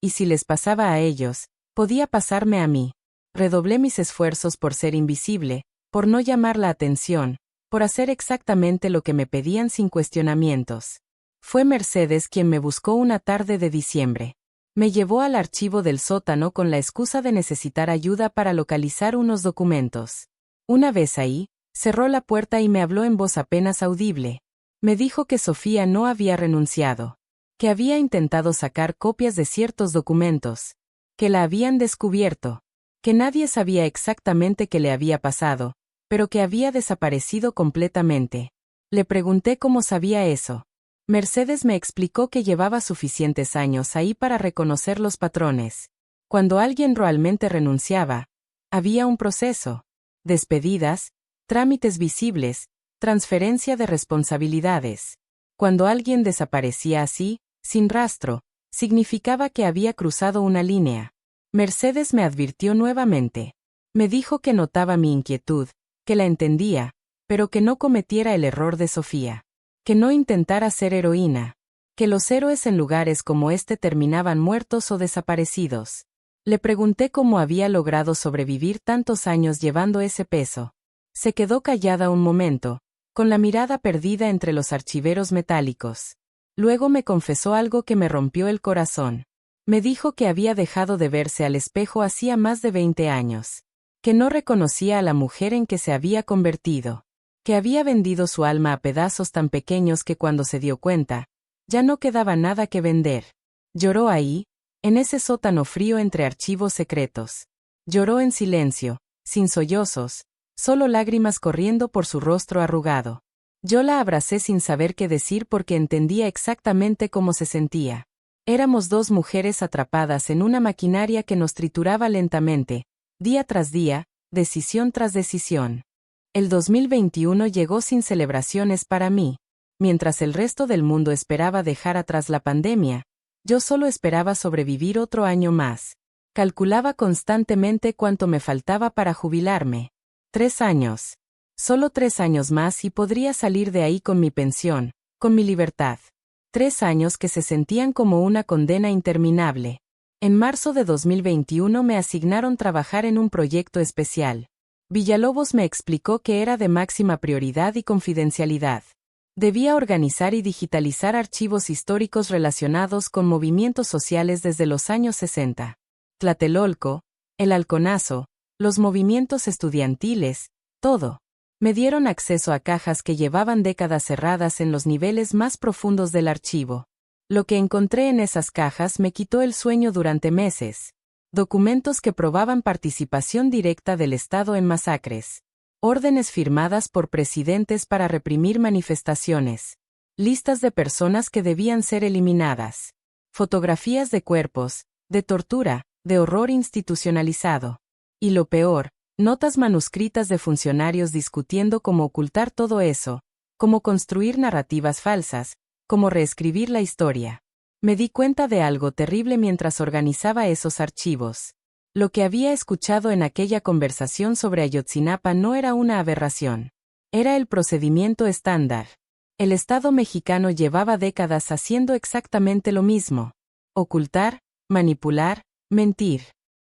Y si les pasaba a ellos, podía pasarme a mí. Redoblé mis esfuerzos por ser invisible, por no llamar la atención, por hacer exactamente lo que me pedían sin cuestionamientos. Fue Mercedes quien me buscó una tarde de diciembre. Me llevó al archivo del sótano con la excusa de necesitar ayuda para localizar unos documentos. Una vez ahí, cerró la puerta y me habló en voz apenas audible. Me dijo que Sofía no había renunciado, que había intentado sacar copias de ciertos documentos, que la habían descubierto, que nadie sabía exactamente qué le había pasado, pero que había desaparecido completamente. Le pregunté cómo sabía eso. Mercedes me explicó que llevaba suficientes años ahí para reconocer los patrones. Cuando alguien realmente renunciaba, había un proceso. Despedidas, trámites visibles, transferencia de responsabilidades. Cuando alguien desaparecía así, sin rastro, significaba que había cruzado una línea. Mercedes me advirtió nuevamente. Me dijo que notaba mi inquietud, que la entendía, pero que no cometiera el error de Sofía. Que no intentara ser heroína. Que los héroes en lugares como este terminaban muertos o desaparecidos. Le pregunté cómo había logrado sobrevivir tantos años llevando ese peso. Se quedó callada un momento, con la mirada perdida entre los archiveros metálicos. Luego me confesó algo que me rompió el corazón. Me dijo que había dejado de verse al espejo hacía más de 20 años. Que no reconocía a la mujer en que se había convertido. Que había vendido su alma a pedazos tan pequeños que cuando se dio cuenta, ya no quedaba nada que vender. Lloró ahí, en ese sótano frío entre archivos secretos. Lloró en silencio, sin sollozos, solo lágrimas corriendo por su rostro arrugado. Yo la abracé sin saber qué decir porque entendía exactamente cómo se sentía. Éramos dos mujeres atrapadas en una maquinaria que nos trituraba lentamente, día tras día, decisión tras decisión. El 2021 llegó sin celebraciones para mí. Mientras el resto del mundo esperaba dejar atrás la pandemia, yo solo esperaba sobrevivir otro año más. Calculaba constantemente cuánto me faltaba para jubilarme. 3 años. Solo 3 años más y podría salir de ahí con mi pensión, con mi libertad. 3 años que se sentían como una condena interminable. En marzo de 2021 me asignaron trabajar en un proyecto especial. Villalobos me explicó que era de máxima prioridad y confidencialidad. Debía organizar y digitalizar archivos históricos relacionados con movimientos sociales desde los años 60. Tlatelolco, el Halconazo, los movimientos estudiantiles, todo. Me dieron acceso a cajas que llevaban décadas cerradas en los niveles más profundos del archivo. Lo que encontré en esas cajas me quitó el sueño durante meses. Documentos que probaban participación directa del Estado en masacres. Órdenes firmadas por presidentes para reprimir manifestaciones. Listas de personas que debían ser eliminadas. Fotografías de cuerpos, de tortura, de horror institucionalizado. Y lo peor, notas manuscritas de funcionarios discutiendo cómo ocultar todo eso, cómo construir narrativas falsas, cómo reescribir la historia. Me di cuenta de algo terrible mientras organizaba esos archivos. Lo que había escuchado en aquella conversación sobre Ayotzinapa no era una aberración. Era el procedimiento estándar. El Estado mexicano llevaba décadas haciendo exactamente lo mismo. Ocultar, manipular, mentir.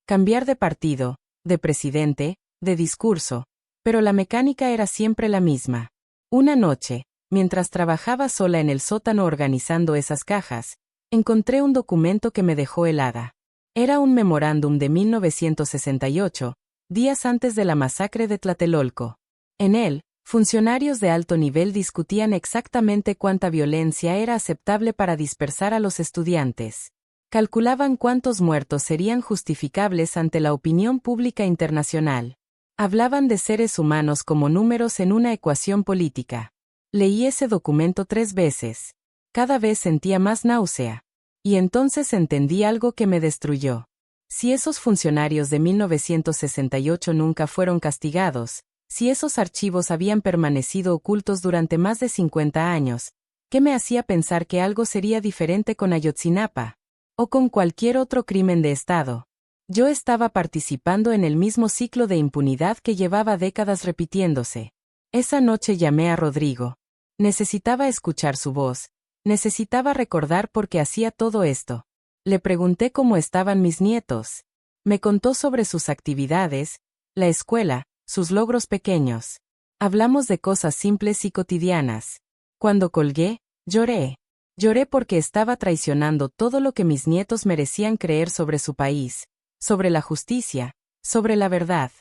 Cambiar de partido, de presidente, de discurso. Pero la mecánica era siempre la misma. Una noche, mientras trabajaba sola en el sótano organizando esas cajas, encontré un documento que me dejó helada. Era un memorándum de 1968, días antes de la masacre de Tlatelolco. En él, funcionarios de alto nivel discutían exactamente cuánta violencia era aceptable para dispersar a los estudiantes. Calculaban cuántos muertos serían justificables ante la opinión pública internacional. Hablaban de seres humanos como números en una ecuación política. Leí ese documento 3 veces. Cada vez sentía más náusea. Y entonces entendí algo que me destruyó. Si esos funcionarios de 1968 nunca fueron castigados, si esos archivos habían permanecido ocultos durante más de 50 años, ¿qué me hacía pensar que algo sería diferente con Ayotzinapa? O con cualquier otro crimen de Estado. Yo estaba participando en el mismo ciclo de impunidad que llevaba décadas repitiéndose. Esa noche llamé a Rodrigo. Necesitaba escuchar su voz. Necesitaba recordar por qué hacía todo esto. Le pregunté cómo estaban mis nietos. Me contó sobre sus actividades, la escuela, sus logros pequeños. Hablamos de cosas simples y cotidianas. Cuando colgué, lloré. Lloré porque estaba traicionando todo lo que mis nietos merecían creer sobre su país, sobre la justicia, sobre la verdad.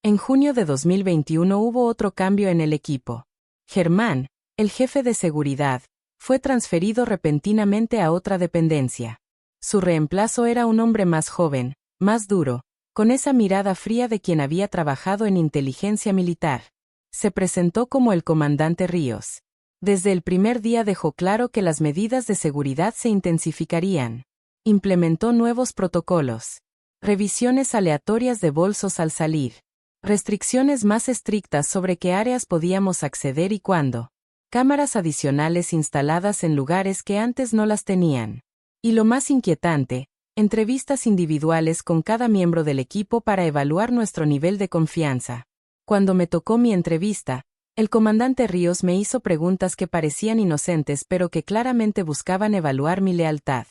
En junio de 2021 hubo otro cambio en el equipo. Germán, el jefe de seguridad, fue transferido repentinamente a otra dependencia. Su reemplazo era un hombre más joven, más duro, con esa mirada fría de quien había trabajado en inteligencia militar. Se presentó como el comandante Ríos. Desde el primer día dejó claro que las medidas de seguridad se intensificarían. Implementó nuevos protocolos. Revisiones aleatorias de bolsos al salir. Restricciones más estrictas sobre qué áreas podíamos acceder y cuándo. Cámaras adicionales instaladas en lugares que antes no las tenían. Y lo más inquietante, entrevistas individuales con cada miembro del equipo para evaluar nuestro nivel de confianza. Cuando me tocó mi entrevista, el comandante Ríos me hizo preguntas que parecían inocentes pero que claramente buscaban evaluar mi lealtad.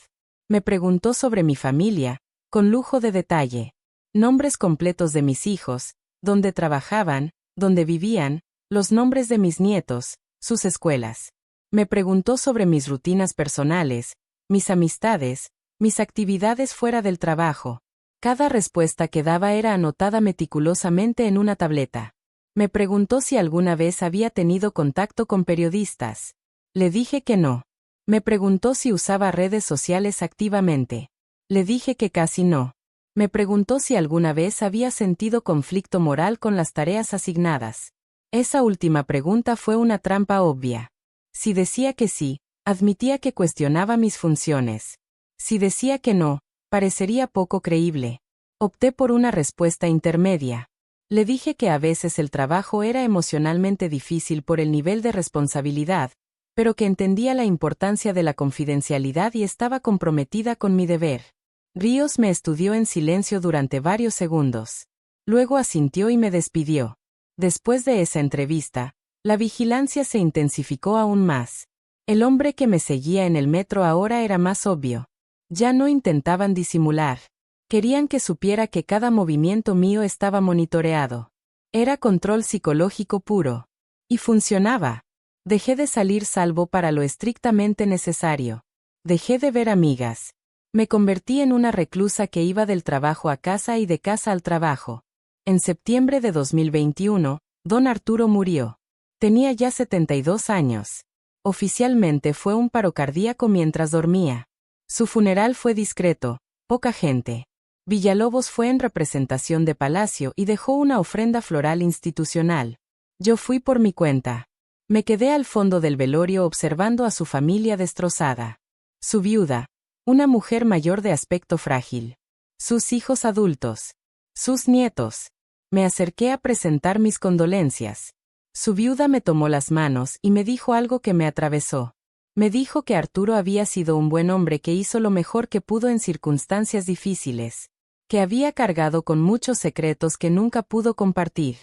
Me preguntó sobre mi familia, con lujo de detalle. Nombres completos de mis hijos, dónde trabajaban, dónde vivían, los nombres de mis nietos, sus escuelas. Me preguntó sobre mis rutinas personales, mis amistades, mis actividades fuera del trabajo. Cada respuesta que daba era anotada meticulosamente en una tableta. Me preguntó si alguna vez había tenido contacto con periodistas. Le dije que no. Me preguntó si usaba redes sociales activamente. Le dije que casi no. Me preguntó si alguna vez había sentido conflicto moral con las tareas asignadas. Esa última pregunta fue una trampa obvia. Si decía que sí, admitía que cuestionaba mis funciones. Si decía que no, parecería poco creíble. Opté por una respuesta intermedia. Le dije que a veces el trabajo era emocionalmente difícil por el nivel de responsabilidad, pero que entendía la importancia de la confidencialidad y estaba comprometida con mi deber. Ríos me estudió en silencio durante varios segundos. Luego asintió y me despidió. Después de esa entrevista, la vigilancia se intensificó aún más. El hombre que me seguía en el metro ahora era más obvio. Ya no intentaban disimular. Querían que supiera que cada movimiento mío estaba monitoreado. Era control psicológico puro. Y funcionaba. Dejé de salir salvo para lo estrictamente necesario. Dejé de ver amigas. Me convertí en una reclusa que iba del trabajo a casa y de casa al trabajo. En septiembre de 2021, don Arturo murió. Tenía ya 72 años. Oficialmente fue un paro cardíaco mientras dormía. Su funeral fue discreto, poca gente. Villalobos fue en representación de Palacio y dejó una ofrenda floral institucional. Yo fui por mi cuenta. Me quedé al fondo del velorio observando a su familia destrozada. Su viuda, una mujer mayor de aspecto frágil. Sus hijos adultos. Sus nietos. Me acerqué a presentar mis condolencias. Su viuda me tomó las manos y me dijo algo que me atravesó. Me dijo que Arturo había sido un buen hombre que hizo lo mejor que pudo en circunstancias difíciles. Que había cargado con muchos secretos que nunca pudo compartir.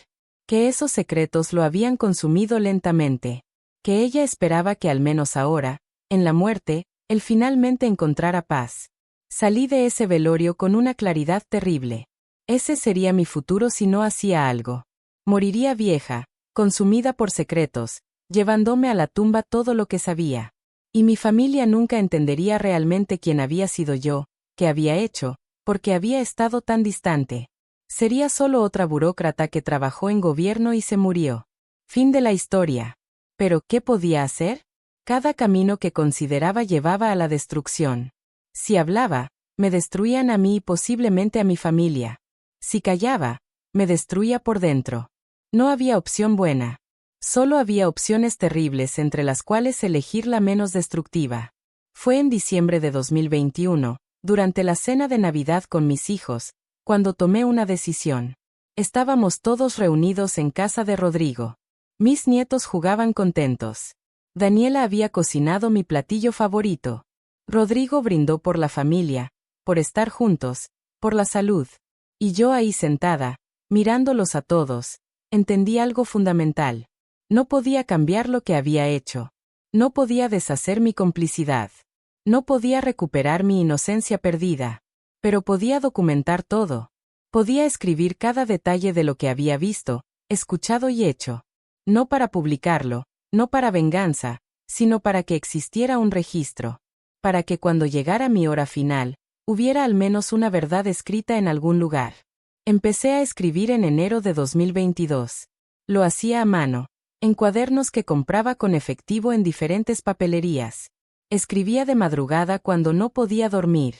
Que esos secretos lo habían consumido lentamente. Que ella esperaba que al menos ahora, en la muerte, él finalmente encontrara paz. Salí de ese velorio con una claridad terrible. Ese sería mi futuro si no hacía algo. Moriría vieja, consumida por secretos, llevándome a la tumba todo lo que sabía. Y mi familia nunca entendería realmente quién había sido yo, qué había hecho, porque había estado tan distante. Sería solo otra burócrata que trabajó en gobierno y se murió. Fin de la historia. ¿Pero qué podía hacer? Cada camino que consideraba llevaba a la destrucción. Si hablaba, me destruían a mí y posiblemente a mi familia. Si callaba, me destruía por dentro. No había opción buena. Solo había opciones terribles entre las cuales elegir la menos destructiva. Fue en diciembre de 2021, durante la cena de Navidad con mis hijos, cuando tomé una decisión. Estábamos todos reunidos en casa de Rodrigo. Mis nietos jugaban contentos. Daniela había cocinado mi platillo favorito. Rodrigo brindó por la familia, por estar juntos, por la salud. Y yo ahí sentada, mirándolos a todos, entendí algo fundamental. No podía cambiar lo que había hecho. No podía deshacer mi complicidad. No podía recuperar mi inocencia perdida. Pero podía documentar todo. Podía escribir cada detalle de lo que había visto, escuchado y hecho. No para publicarlo, no para venganza, sino para que existiera un registro. Para que cuando llegara mi hora final, hubiera al menos una verdad escrita en algún lugar. Empecé a escribir en enero de 2022. Lo hacía a mano, en cuadernos que compraba con efectivo en diferentes papelerías. Escribía de madrugada cuando no podía dormir.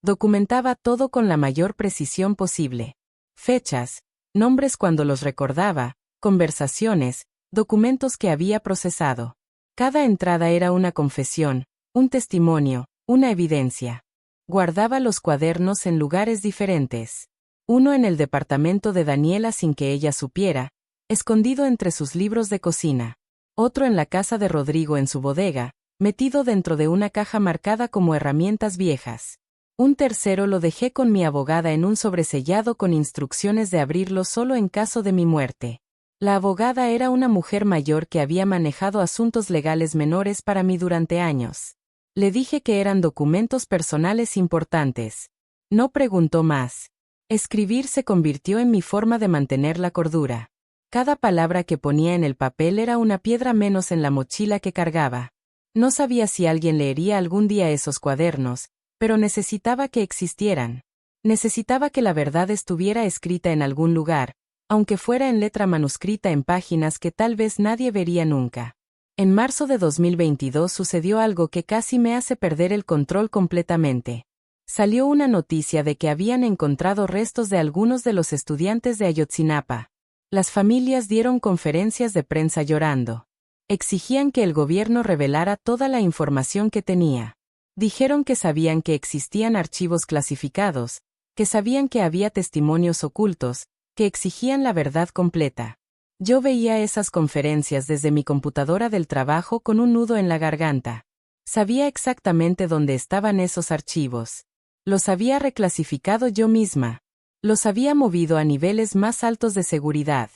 Documentaba todo con la mayor precisión posible. Fechas, nombres cuando los recordaba, conversaciones, documentos que había procesado. Cada entrada era una confesión, un testimonio, una evidencia. Guardaba los cuadernos en lugares diferentes. Uno en el departamento de Daniela sin que ella supiera, escondido entre sus libros de cocina. Otro en la casa de Rodrigo en su bodega, metido dentro de una caja marcada como herramientas viejas. Un tercero lo dejé con mi abogada en un sobresellado con instrucciones de abrirlo solo en caso de mi muerte. La abogada era una mujer mayor que había manejado asuntos legales menores para mí durante años. Le dije que eran documentos personales importantes. No preguntó más. Escribir se convirtió en mi forma de mantener la cordura. Cada palabra que ponía en el papel era una piedra menos en la mochila que cargaba. No sabía si alguien leería algún día esos cuadernos, pero necesitaba que existieran. Necesitaba que la verdad estuviera escrita en algún lugar, aunque fuera en letra manuscrita en páginas que tal vez nadie vería nunca. En marzo de 2022 sucedió algo que casi me hace perder el control completamente. Salió una noticia de que habían encontrado restos de algunos de los estudiantes de Ayotzinapa. Las familias dieron conferencias de prensa llorando. Exigían que el gobierno revelara toda la información que tenía. Dijeron que sabían que existían archivos clasificados, que sabían que había testimonios ocultos, que exigían la verdad completa. Yo veía esas conferencias desde mi computadora del trabajo con un nudo en la garganta. Sabía exactamente dónde estaban esos archivos. Los había reclasificado yo misma. Los había movido a niveles más altos de seguridad.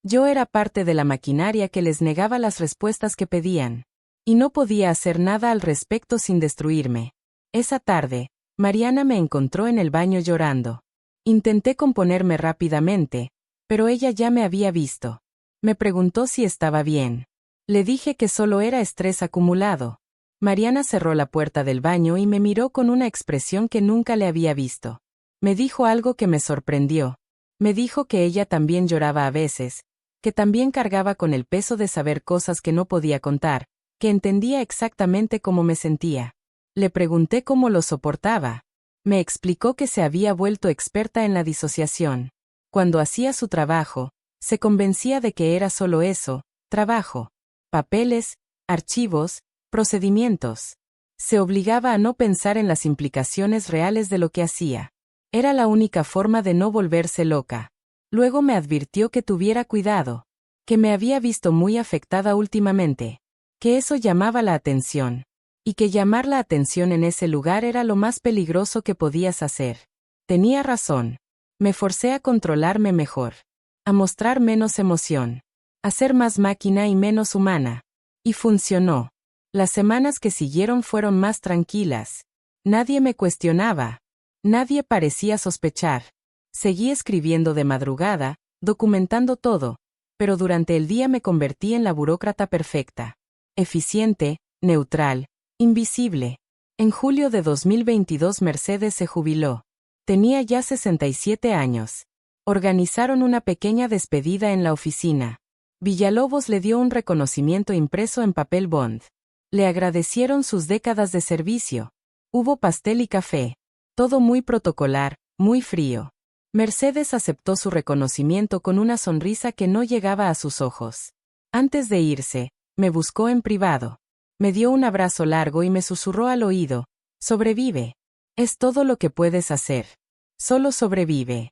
Yo era parte de la maquinaria que les negaba las respuestas que pedían. Y no podía hacer nada al respecto sin destruirme. Esa tarde, Mariana me encontró en el baño llorando. Intenté componerme rápidamente, pero ella ya me había visto. Me preguntó si estaba bien. Le dije que solo era estrés acumulado. Mariana cerró la puerta del baño y me miró con una expresión que nunca le había visto. Me dijo algo que me sorprendió. Me dijo que ella también lloraba a veces, que también cargaba con el peso de saber cosas que no podía contar, que entendía exactamente cómo me sentía. Le pregunté cómo lo soportaba. Me explicó que se había vuelto experta en la disociación. Cuando hacía su trabajo, se convencía de que era solo eso, trabajo. Papeles, archivos, procedimientos. Se obligaba a no pensar en las implicaciones reales de lo que hacía. Era la única forma de no volverse loca. Luego me advirtió que tuviera cuidado, que me había visto muy afectada últimamente, que eso llamaba la atención, y que llamar la atención en ese lugar era lo más peligroso que podías hacer. Tenía razón. Me forcé a controlarme mejor, a mostrar menos emoción, a ser más máquina y menos humana. Y funcionó. Las semanas que siguieron fueron más tranquilas. Nadie me cuestionaba. Nadie parecía sospechar. Seguí escribiendo de madrugada, documentando todo, pero durante el día me convertí en la burócrata perfecta. Eficiente, neutral, invisible. En julio de 2022 Mercedes se jubiló. Tenía ya 67 años. Organizaron una pequeña despedida en la oficina. Villalobos le dio un reconocimiento impreso en papel bond. Le agradecieron sus décadas de servicio. Hubo pastel y café. Todo muy protocolar, muy frío. Mercedes aceptó su reconocimiento con una sonrisa que no llegaba a sus ojos. Antes de irse, me buscó en privado. Me dio un abrazo largo y me susurró al oído: sobrevive. Es todo lo que puedes hacer. Solo sobrevive.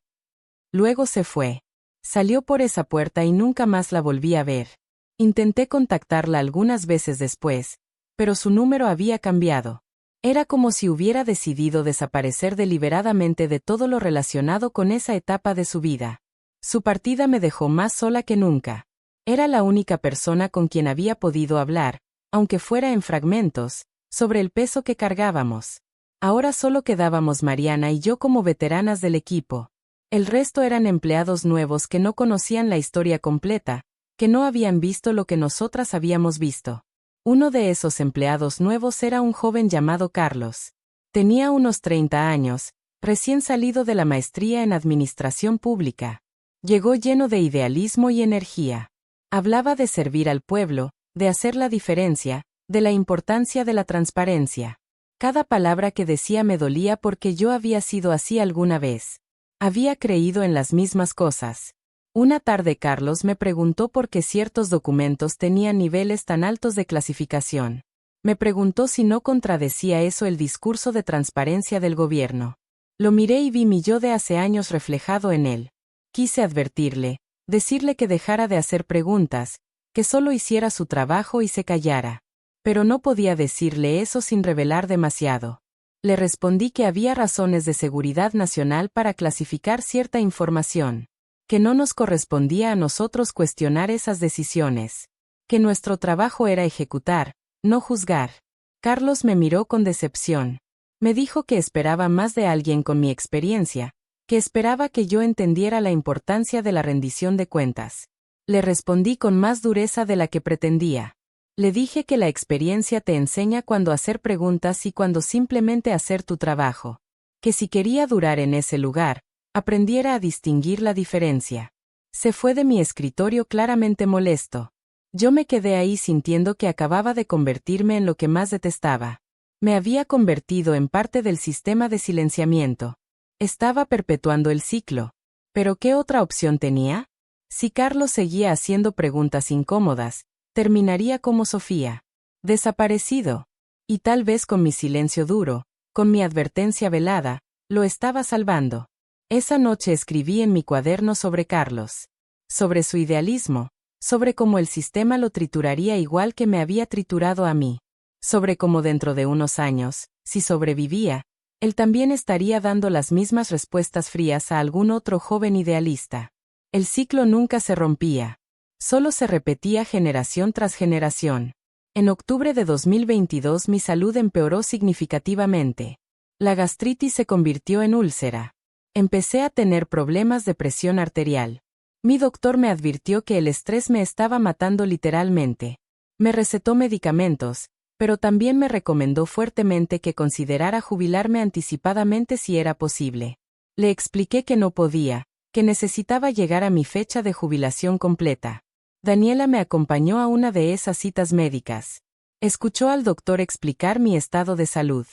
Luego se fue. Salió por esa puerta y nunca más la volví a ver. Intenté contactarla algunas veces después, pero su número había cambiado. Era como si hubiera decidido desaparecer deliberadamente de todo lo relacionado con esa etapa de su vida. Su partida me dejó más sola que nunca. Era la única persona con quien había podido hablar, aunque fuera en fragmentos, sobre el peso que cargábamos. Ahora solo quedábamos Mariana y yo como veteranas del equipo. El resto eran empleados nuevos que no conocían la historia completa, que no habían visto lo que nosotras habíamos visto. Uno de esos empleados nuevos era un joven llamado Carlos. Tenía unos 30 años, recién salido de la maestría en Administración Pública. Llegó lleno de idealismo y energía. Hablaba de servir al pueblo, de hacer la diferencia, de la importancia de la transparencia. Cada palabra que decía me dolía porque yo había sido así alguna vez. Había creído en las mismas cosas. Una tarde Carlos me preguntó por qué ciertos documentos tenían niveles tan altos de clasificación. Me preguntó si no contradecía eso el discurso de transparencia del gobierno. Lo miré y vi mi yo de hace años reflejado en él. Quise advertirle, decirle que dejara de hacer preguntas, que solo hiciera su trabajo y se callara. Pero no podía decirle eso sin revelar demasiado. Le respondí que había razones de seguridad nacional para clasificar cierta información, que no nos correspondía a nosotros cuestionar esas decisiones, que nuestro trabajo era ejecutar, no juzgar. Carlos me miró con decepción. Me dijo que esperaba más de alguien con mi experiencia, que esperaba que yo entendiera la importancia de la rendición de cuentas. Le respondí con más dureza de la que pretendía. Le dije que la experiencia te enseña cuándo hacer preguntas y cuándo simplemente hacer tu trabajo. Que si quería durar en ese lugar, aprendiera a distinguir la diferencia. Se fue de mi escritorio claramente molesto. Yo me quedé ahí sintiendo que acababa de convertirme en lo que más detestaba. Me había convertido en parte del sistema de silenciamiento. Estaba perpetuando el ciclo. ¿Pero qué otra opción tenía? Si Carlos seguía haciendo preguntas incómodas, terminaría como Sofía. Desaparecido. Y tal vez con mi silencio duro, con mi advertencia velada, lo estaba salvando. Esa noche escribí en mi cuaderno sobre Carlos. Sobre su idealismo. Sobre cómo el sistema lo trituraría igual que me había triturado a mí. Sobre cómo dentro de unos años, si sobrevivía, él también estaría dando las mismas respuestas frías a algún otro joven idealista. El ciclo nunca se rompía. Solo se repetía generación tras generación. En octubre de 2022 mi salud empeoró significativamente. La gastritis se convirtió en úlcera. Empecé a tener problemas de presión arterial. Mi doctor me advirtió que el estrés me estaba matando literalmente. Me recetó medicamentos, pero también me recomendó fuertemente que considerara jubilarme anticipadamente si era posible. Le expliqué que no podía, que necesitaba llegar a mi fecha de jubilación completa. Daniela me acompañó a una de esas citas médicas. Escuchó al doctor explicar mi estado de salud.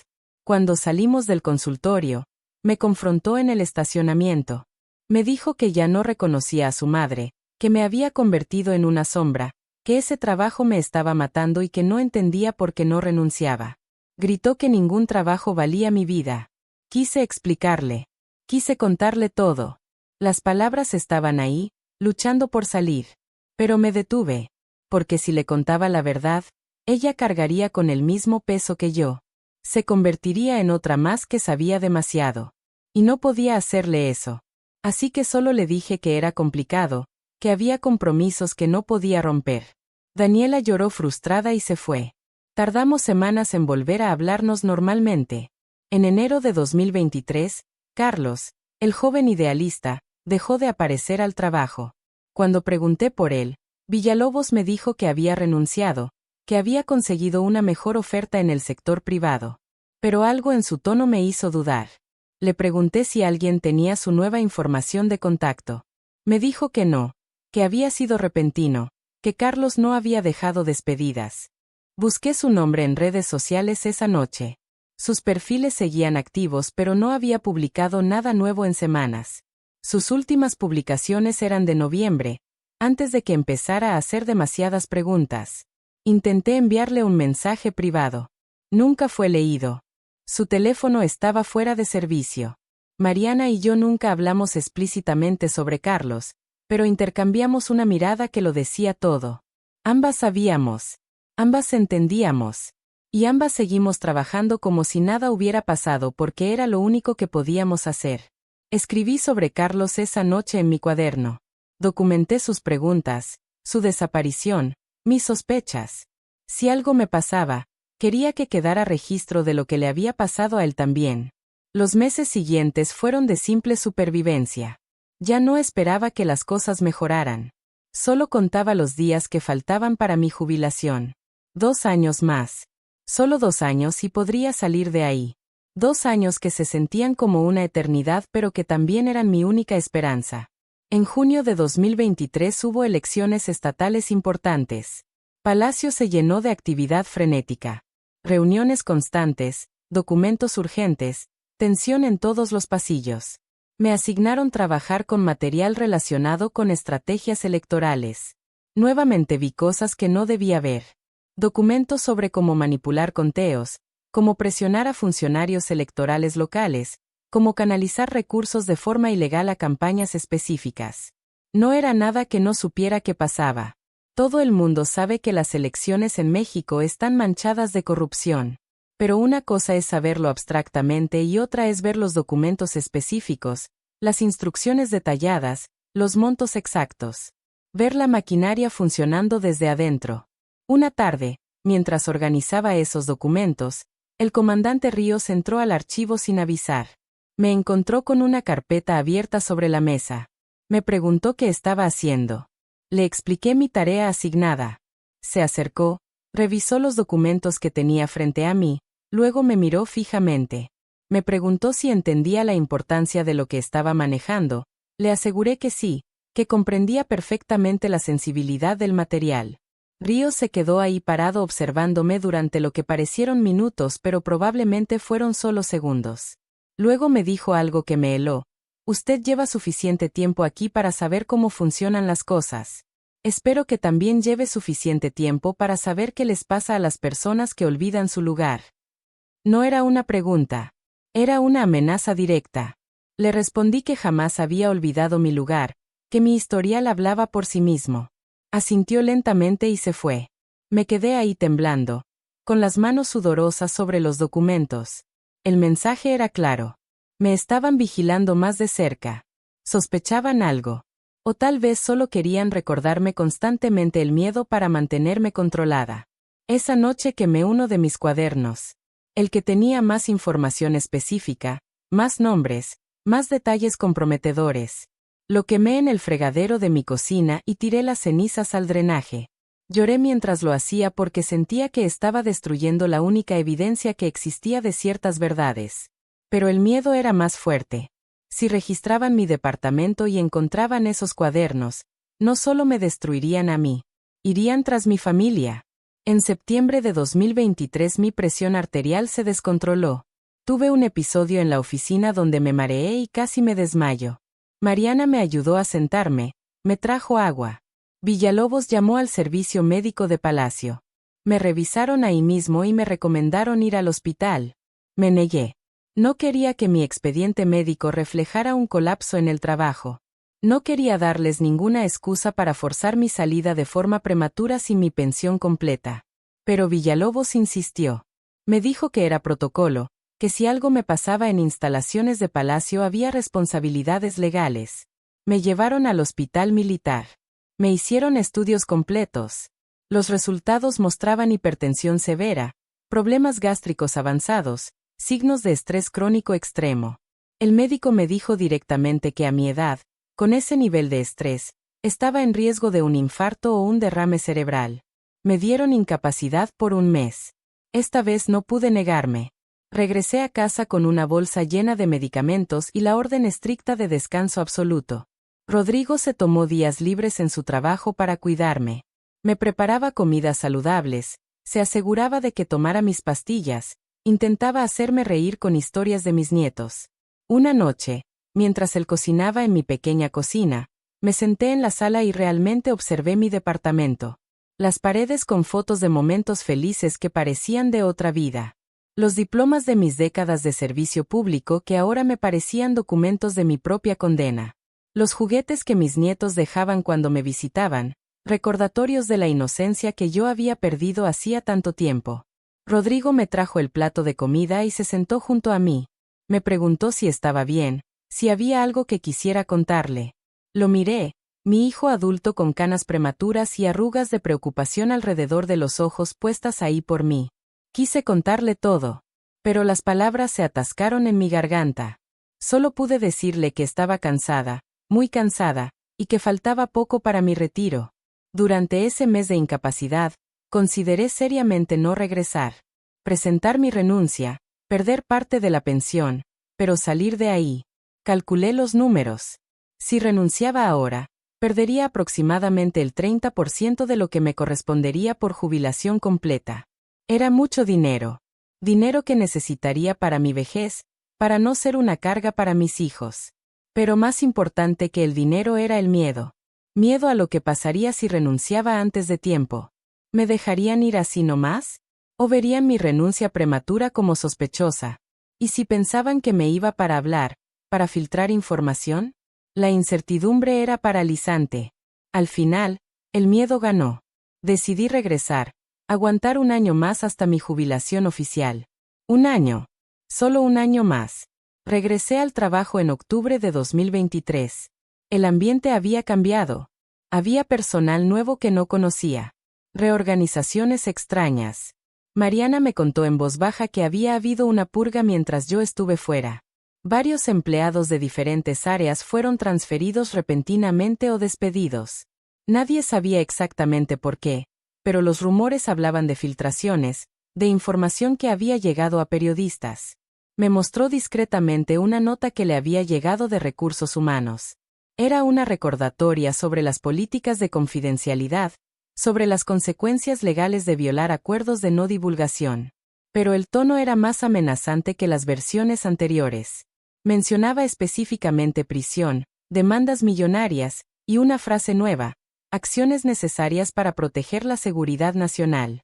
Cuando salimos del consultorio, me confrontó en el estacionamiento. Me dijo que ya no reconocía a su madre, que me había convertido en una sombra, que ese trabajo me estaba matando y que no entendía por qué no renunciaba. Gritó que ningún trabajo valía mi vida. Quise explicarle. Quise contarle todo. Las palabras estaban ahí, luchando por salir. Pero me detuve. Porque si le contaba la verdad, ella cargaría con el mismo peso que yo. Se convertiría en otra más que sabía demasiado. Y no podía hacerle eso. Así que solo le dije que era complicado, que había compromisos que no podía romper. Daniela lloró frustrada y se fue. Tardamos semanas en volver a hablarnos normalmente. En enero de 2023, Carlos, el joven idealista, dejó de aparecer al trabajo. Cuando pregunté por él, Villalobos me dijo que había renunciado, que había conseguido una mejor oferta en el sector privado. Pero algo en su tono me hizo dudar. Le pregunté si alguien tenía su nueva información de contacto. Me dijo que no, que había sido repentino, que Carlos no había dejado despedidas. Busqué su nombre en redes sociales esa noche. Sus perfiles seguían activos pero no había publicado nada nuevo en semanas. Sus últimas publicaciones eran de noviembre, antes de que empezara a hacer demasiadas preguntas. Intenté enviarle un mensaje privado. Nunca fue leído. Su teléfono estaba fuera de servicio. Mariana y yo nunca hablamos explícitamente sobre Carlos, pero intercambiamos una mirada que lo decía todo. Ambas sabíamos. Ambas entendíamos. Y ambas seguimos trabajando como si nada hubiera pasado porque era lo único que podíamos hacer. Escribí sobre Carlos esa noche en mi cuaderno. Documenté sus preguntas, su desaparición, mis sospechas. Si algo me pasaba, quería que quedara registro de lo que le había pasado a él también. Los meses siguientes fueron de simple supervivencia. Ya no esperaba que las cosas mejoraran. Solo contaba los días que faltaban para mi jubilación. 2 años más. Solo 2 años y podría salir de ahí. 2 años que se sentían como una eternidad pero que también eran mi única esperanza. En junio de 2023 hubo elecciones estatales importantes. Palacio se llenó de actividad frenética. Reuniones constantes, documentos urgentes, tensión en todos los pasillos. Me asignaron trabajar con material relacionado con estrategias electorales. Nuevamente vi cosas que no debía ver. Documentos sobre cómo manipular conteos, cómo presionar a funcionarios electorales locales, cómo canalizar recursos de forma ilegal a campañas específicas. No era nada que no supiera que pasaba. Todo el mundo sabe que las elecciones en México están manchadas de corrupción. Pero una cosa es saberlo abstractamente y otra es ver los documentos específicos, las instrucciones detalladas, los montos exactos. Ver la maquinaria funcionando desde adentro. Una tarde, mientras organizaba esos documentos, el comandante Ríos entró al archivo sin avisar. Me encontró con una carpeta abierta sobre la mesa. Me preguntó qué estaba haciendo. Le expliqué mi tarea asignada. Se acercó, revisó los documentos que tenía frente a mí, luego me miró fijamente. Me preguntó si entendía la importancia de lo que estaba manejando. Le aseguré que sí, que comprendía perfectamente la sensibilidad del material. Ríos se quedó ahí parado observándome durante lo que parecieron minutos, pero probablemente fueron solo segundos. Luego me dijo algo que me heló. Usted lleva suficiente tiempo aquí para saber cómo funcionan las cosas. Espero que también lleve suficiente tiempo para saber qué les pasa a las personas que olvidan su lugar. No era una pregunta. Era una amenaza directa. Le respondí que jamás había olvidado mi lugar, que mi historial hablaba por sí mismo. Asintió lentamente y se fue. Me quedé ahí temblando, con las manos sudorosas sobre los documentos. El mensaje era claro. Me estaban vigilando más de cerca. Sospechaban algo. O tal vez solo querían recordarme constantemente el miedo para mantenerme controlada. Esa noche quemé uno de mis cuadernos. El que tenía más información específica, más nombres, más detalles comprometedores. Lo quemé en el fregadero de mi cocina y tiré las cenizas al drenaje. Lloré mientras lo hacía porque sentía que estaba destruyendo la única evidencia que existía de ciertas verdades. Pero el miedo era más fuerte. Si registraban mi departamento y encontraban esos cuadernos, no solo me destruirían a mí, irían tras mi familia. En septiembre de 2023 mi presión arterial se descontroló. Tuve un episodio en la oficina donde me mareé y casi me desmayo. Mariana me ayudó a sentarme, me trajo agua. Villalobos llamó al servicio médico de Palacio. Me revisaron ahí mismo y me recomendaron ir al hospital. Me negué. No quería que mi expediente médico reflejara un colapso en el trabajo. No quería darles ninguna excusa para forzar mi salida de forma prematura sin mi pensión completa. Pero Villalobos insistió. Me dijo que era protocolo, que si algo me pasaba en instalaciones de Palacio había responsabilidades legales. Me llevaron al hospital militar. Me hicieron estudios completos. Los resultados mostraban hipertensión severa, problemas gástricos avanzados, signos de estrés crónico extremo. El médico me dijo directamente que a mi edad, con ese nivel de estrés, estaba en riesgo de un infarto o un derrame cerebral. Me dieron incapacidad por un mes. Esta vez no pude negarme. Regresé a casa con una bolsa llena de medicamentos y la orden estricta de descanso absoluto. Rodrigo se tomó días libres en su trabajo para cuidarme. Me preparaba comidas saludables, se aseguraba de que tomara mis pastillas, intentaba hacerme reír con historias de mis nietos. Una noche, mientras él cocinaba en mi pequeña cocina, me senté en la sala y realmente observé mi departamento. Las paredes con fotos de momentos felices que parecían de otra vida. Los diplomas de mis décadas de servicio público que ahora me parecían documentos de mi propia condena. Los juguetes que mis nietos dejaban cuando me visitaban, recordatorios de la inocencia que yo había perdido hacía tanto tiempo. Rodrigo me trajo el plato de comida y se sentó junto a mí. Me preguntó si estaba bien, si había algo que quisiera contarle. Lo miré, mi hijo adulto con canas prematuras y arrugas de preocupación alrededor de los ojos puestas ahí por mí. Quise contarle todo, pero las palabras se atascaron en mi garganta. Solo pude decirle que estaba cansada, muy cansada, y que faltaba poco para mi retiro. Durante ese mes de incapacidad, consideré seriamente no regresar, presentar mi renuncia, perder parte de la pensión, pero salir de ahí. Calculé los números. Si renunciaba ahora, perdería aproximadamente el 30% de lo que me correspondería por jubilación completa. Era mucho dinero. Dinero que necesitaría para mi vejez, para no ser una carga para mis hijos. Pero más importante que el dinero era el miedo. Miedo a lo que pasaría si renunciaba antes de tiempo. ¿Me dejarían ir así nomás? ¿O verían mi renuncia prematura como sospechosa? ¿Y si pensaban que me iba para hablar, para filtrar información? La incertidumbre era paralizante. Al final, el miedo ganó. Decidí regresar, aguantar un año más hasta mi jubilación oficial. Un año. Solo un año más. Regresé al trabajo en octubre de 2023. El ambiente había cambiado. Había personal nuevo que no conocía. Reorganizaciones extrañas. Mariana me contó en voz baja que había habido una purga mientras yo estuve fuera. Varios empleados de diferentes áreas fueron transferidos repentinamente o despedidos. Nadie sabía exactamente por qué, pero los rumores hablaban de filtraciones, de información que había llegado a periodistas. Me mostró discretamente una nota que le había llegado de Recursos Humanos. Era una recordatoria sobre las políticas de confidencialidad, sobre las consecuencias legales de violar acuerdos de no divulgación. Pero el tono era más amenazante que las versiones anteriores. Mencionaba específicamente prisión, demandas millonarias, y una frase nueva: acciones necesarias para proteger la seguridad nacional.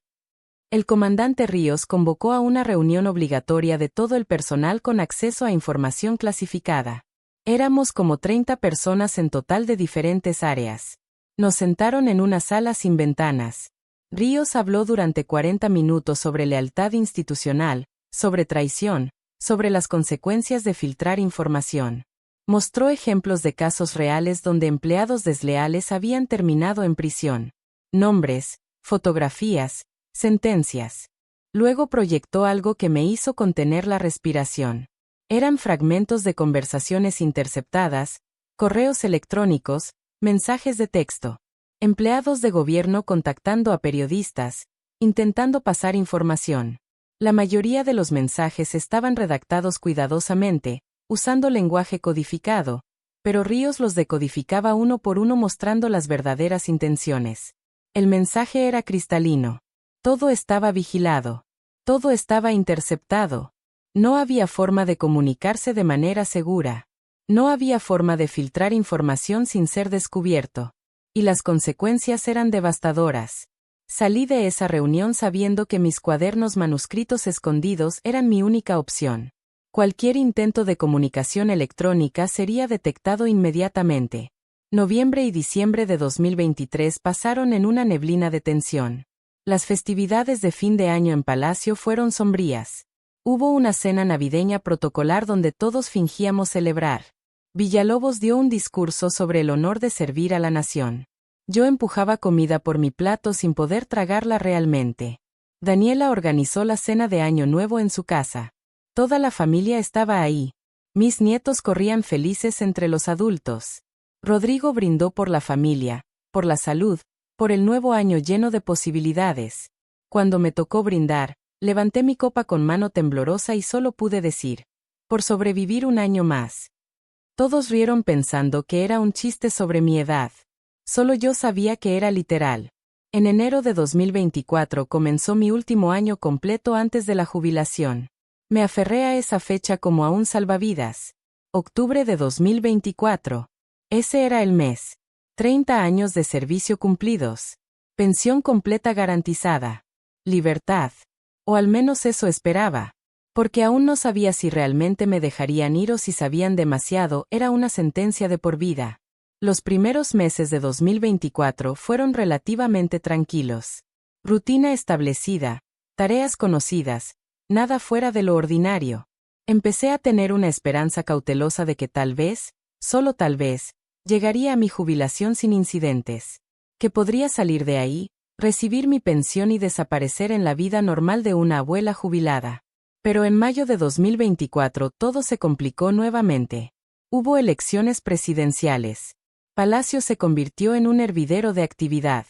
El comandante Ríos convocó a una reunión obligatoria de todo el personal con acceso a información clasificada. Éramos como 30 personas en total de diferentes áreas. Nos sentaron en una sala sin ventanas. Ríos habló durante 40 minutos sobre lealtad institucional, sobre traición, sobre las consecuencias de filtrar información. Mostró ejemplos de casos reales donde empleados desleales habían terminado en prisión. Nombres, fotografías, sentencias. Luego proyectó algo que me hizo contener la respiración. Eran fragmentos de conversaciones interceptadas, correos electrónicos, mensajes de texto. Empleados de gobierno contactando a periodistas, intentando pasar información. La mayoría de los mensajes estaban redactados cuidadosamente, usando lenguaje codificado, pero Ríos los decodificaba uno por uno mostrando las verdaderas intenciones. El mensaje era cristalino. Todo estaba vigilado. Todo estaba interceptado. No había forma de comunicarse de manera segura. No había forma de filtrar información sin ser descubierto. Y las consecuencias eran devastadoras. Salí de esa reunión sabiendo que mis cuadernos manuscritos escondidos eran mi única opción. Cualquier intento de comunicación electrónica sería detectado inmediatamente. Noviembre y diciembre de 2023 pasaron en una neblina de tensión. Las festividades de fin de año en Palacio fueron sombrías. Hubo una cena navideña protocolar donde todos fingíamos celebrar. Villalobos dio un discurso sobre el honor de servir a la nación. Yo empujaba comida por mi plato sin poder tragarla realmente. Daniela organizó la cena de Año Nuevo en su casa. Toda la familia estaba ahí. Mis nietos corrían felices entre los adultos. Rodrigo brindó por la familia, por la salud, por el nuevo año lleno de posibilidades. Cuando me tocó brindar, levanté mi copa con mano temblorosa y solo pude decir: por sobrevivir un año más. Todos rieron pensando que era un chiste sobre mi edad. Solo yo sabía que era literal. En enero de 2024 comenzó mi último año completo antes de la jubilación. Me aferré a esa fecha como a un salvavidas. Octubre de 2024. Ese era el mes. 30 años de servicio cumplidos. Pensión completa garantizada. Libertad. O al menos eso esperaba. Porque aún no sabía si realmente me dejarían ir o si sabían demasiado. Era una sentencia de por vida. Los primeros meses de 2024 fueron relativamente tranquilos. Rutina establecida, tareas conocidas, nada fuera de lo ordinario. Empecé a tener una esperanza cautelosa de que tal vez, solo tal vez, llegaría a mi jubilación sin incidentes. Que podría salir de ahí, recibir mi pensión y desaparecer en la vida normal de una abuela jubilada. Pero en mayo de 2024 todo se complicó nuevamente. Hubo elecciones presidenciales. Palacio se convirtió en un hervidero de actividad.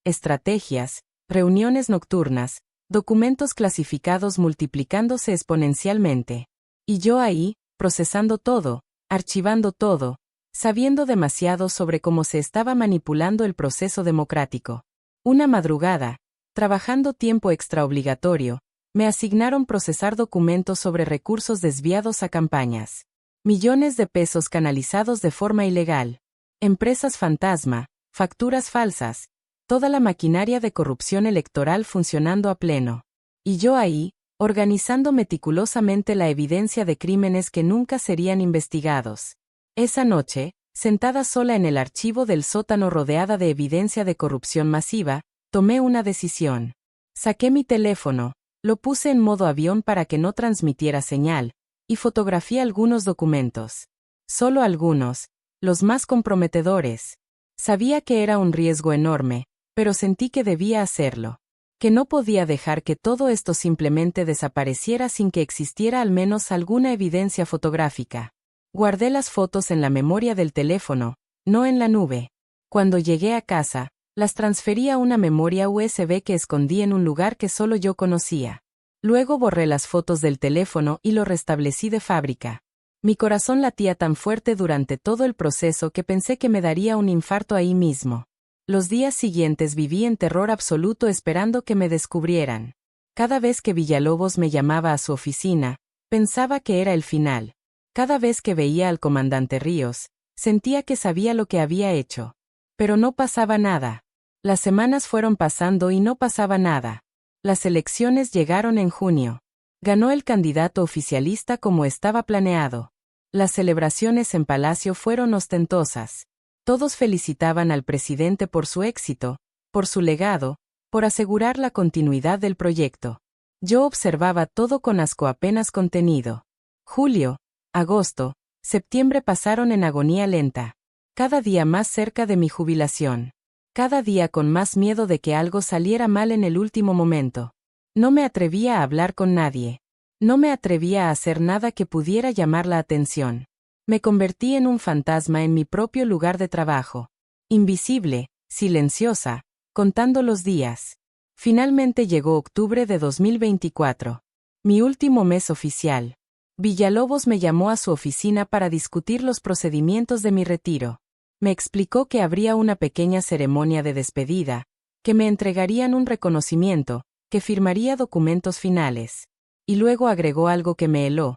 Estrategias, reuniones nocturnas, documentos clasificados multiplicándose exponencialmente. Y yo ahí, procesando todo, archivando todo, sabiendo demasiado sobre cómo se estaba manipulando el proceso democrático. Una madrugada, trabajando tiempo extraobligatorio, me asignaron procesar documentos sobre recursos desviados a campañas. Millones de pesos canalizados de forma ilegal. Empresas fantasma, facturas falsas, toda la maquinaria de corrupción electoral funcionando a pleno. Y yo ahí, organizando meticulosamente la evidencia de crímenes que nunca serían investigados. Esa noche, sentada sola en el archivo del sótano rodeada de evidencia de corrupción masiva, tomé una decisión. Saqué mi teléfono, lo puse en modo avión para que no transmitiera señal, y fotografié algunos documentos. Solo algunos, los más comprometedores. Sabía que era un riesgo enorme, pero sentí que debía hacerlo. Que no podía dejar que todo esto simplemente desapareciera sin que existiera al menos alguna evidencia fotográfica. Guardé las fotos en la memoria del teléfono, no en la nube. Cuando llegué a casa, las transferí a una memoria USB que escondí en un lugar que solo yo conocía. Luego borré las fotos del teléfono y lo restablecí de fábrica. Mi corazón latía tan fuerte durante todo el proceso que pensé que me daría un infarto ahí mismo. Los días siguientes viví en terror absoluto esperando que me descubrieran. Cada vez que Villalobos me llamaba a su oficina, pensaba que era el final. Cada vez que veía al comandante Ríos, sentía que sabía lo que había hecho. Pero no pasaba nada. Las semanas fueron pasando y no pasaba nada. Las elecciones llegaron en junio. Ganó el candidato oficialista como estaba planeado. Las celebraciones en Palacio fueron ostentosas. Todos felicitaban al presidente por su éxito, por su legado, por asegurar la continuidad del proyecto. Yo observaba todo con asco apenas contenido. Julio, agosto, septiembre pasaron en agonía lenta. Cada día más cerca de mi jubilación. Cada día con más miedo de que algo saliera mal en el último momento. No me atrevía a hablar con nadie. No me atrevía a hacer nada que pudiera llamar la atención. Me convertí en un fantasma en mi propio lugar de trabajo. Invisible, silenciosa, contando los días. Finalmente llegó octubre de 2024. Mi último mes oficial. Villalobos me llamó a su oficina para discutir los procedimientos de mi retiro. Me explicó que habría una pequeña ceremonia de despedida, que me entregarían un reconocimiento, que firmaría documentos finales. Y luego agregó algo que me heló.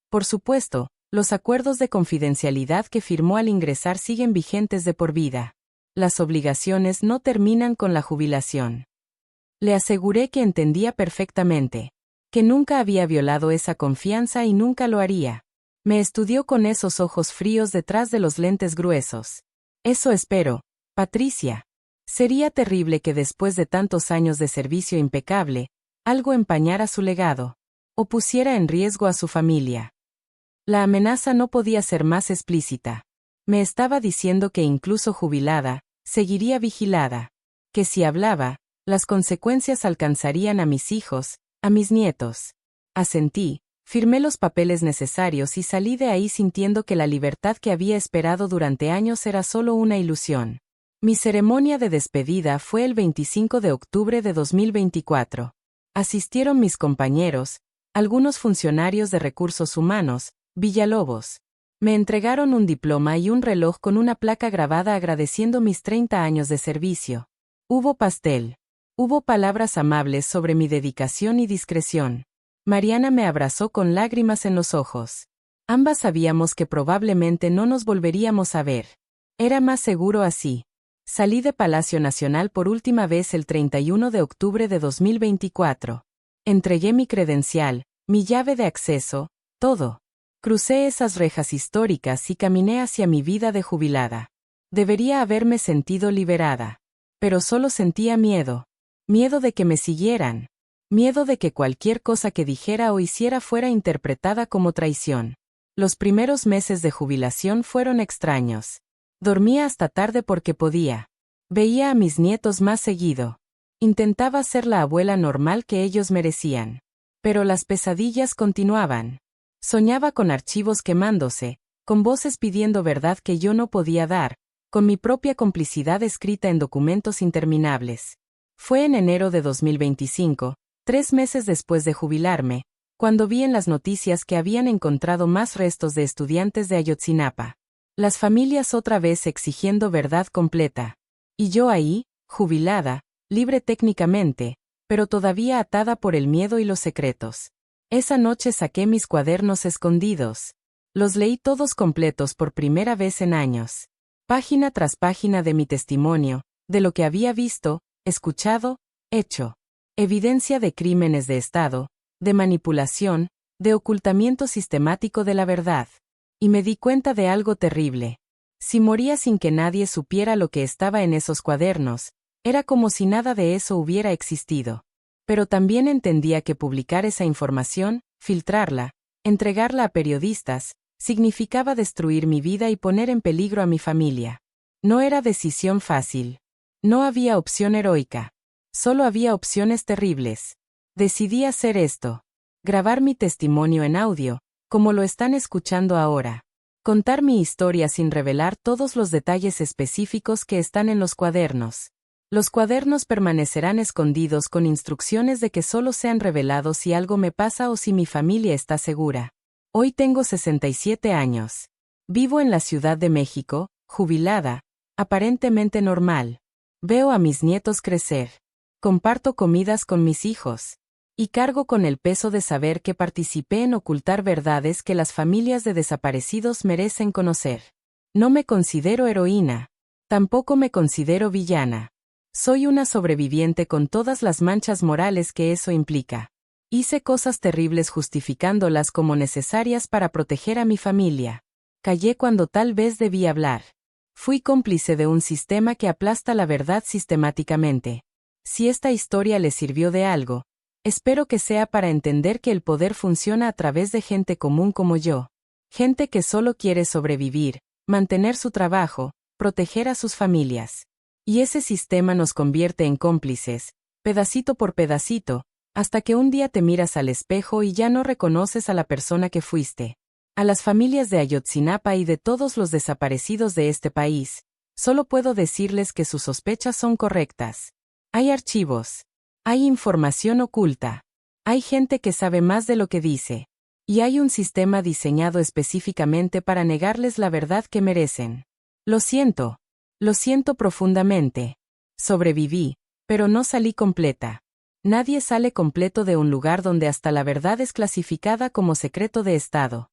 Por supuesto, los acuerdos de confidencialidad que firmó al ingresar siguen vigentes de por vida. Las obligaciones no terminan con la jubilación. Le aseguré que entendía perfectamente, que nunca había violado esa confianza y nunca lo haría. Me estudió con esos ojos fríos detrás de los lentes gruesos. Eso espero, Patricia. Sería terrible que después de tantos años de servicio impecable, algo empañara su legado, o pusiera en riesgo a su familia. La amenaza no podía ser más explícita. Me estaba diciendo que incluso jubilada, seguiría vigilada, que si hablaba, las consecuencias alcanzarían a mis hijos, a mis nietos. Asentí, firmé los papeles necesarios y salí de ahí sintiendo que la libertad que había esperado durante años era solo una ilusión. Mi ceremonia de despedida fue el 25 de octubre de 2024. Asistieron mis compañeros, algunos funcionarios de recursos humanos, Villalobos. Me entregaron un diploma y un reloj con una placa grabada agradeciendo mis 30 años de servicio. Hubo pastel. Hubo palabras amables sobre mi dedicación y discreción. Mariana me abrazó con lágrimas en los ojos. Ambas sabíamos que probablemente no nos volveríamos a ver. Era más seguro así. Salí de Palacio Nacional por última vez el 31 de octubre de 2024. Entregué mi credencial, mi llave de acceso, todo. Crucé esas rejas históricas y caminé hacia mi vida de jubilada. Debería haberme sentido liberada. Pero solo sentía miedo. Miedo de que me siguieran. Miedo de que cualquier cosa que dijera o hiciera fuera interpretada como traición. Los primeros meses de jubilación fueron extraños. Dormía hasta tarde porque podía. Veía a mis nietos más seguido. Intentaba ser la abuela normal que ellos merecían. Pero las pesadillas continuaban. Soñaba con archivos quemándose, con voces pidiendo verdad que yo no podía dar, con mi propia complicidad escrita en documentos interminables. Fue en enero de 2025, 3 meses después de jubilarme, cuando vi en las noticias que habían encontrado más restos de estudiantes de Ayotzinapa. Las familias otra vez exigiendo verdad completa. Y yo ahí, jubilada, libre técnicamente, pero todavía atada por el miedo y los secretos. Esa noche saqué mis cuadernos escondidos. Los leí todos completos por primera vez en años. Página tras página de mi testimonio, de lo que había visto, escuchado, hecho. Evidencia de crímenes de Estado, de manipulación, de ocultamiento sistemático de la verdad. Y me di cuenta de algo terrible. Si moría sin que nadie supiera lo que estaba en esos cuadernos, era como si nada de eso hubiera existido. Pero también entendía que publicar esa información, filtrarla, entregarla a periodistas, significaba destruir mi vida y poner en peligro a mi familia. No era decisión fácil. No había opción heroica. Solo había opciones terribles. Decidí hacer esto. Grabar mi testimonio en audio, como lo están escuchando ahora. Contar mi historia sin revelar todos los detalles específicos que están en los cuadernos. Los cuadernos permanecerán escondidos con instrucciones de que solo sean revelados si algo me pasa o si mi familia está segura. Hoy tengo 67 años. Vivo en la Ciudad de México, jubilada, aparentemente normal. Veo a mis nietos crecer. Comparto comidas con mis hijos. Y cargo con el peso de saber que participé en ocultar verdades que las familias de desaparecidos merecen conocer. No me considero heroína. Tampoco me considero villana. Soy una sobreviviente con todas las manchas morales que eso implica. Hice cosas terribles justificándolas como necesarias para proteger a mi familia. Callé cuando tal vez debí hablar. Fui cómplice de un sistema que aplasta la verdad sistemáticamente. Si esta historia les sirvió de algo, espero que sea para entender que el poder funciona a través de gente común como yo. Gente que solo quiere sobrevivir, mantener su trabajo, proteger a sus familias. Y ese sistema nos convierte en cómplices, pedacito por pedacito, hasta que un día te miras al espejo y ya no reconoces a la persona que fuiste. A las familias de Ayotzinapa y de todos los desaparecidos de este país, solo puedo decirles que sus sospechas son correctas. Hay archivos. Hay información oculta. Hay gente que sabe más de lo que dice. Y hay un sistema diseñado específicamente para negarles la verdad que merecen. Lo siento. Lo siento profundamente. Sobreviví, pero no salí completa. Nadie sale completo de un lugar donde hasta la verdad es clasificada como secreto de Estado.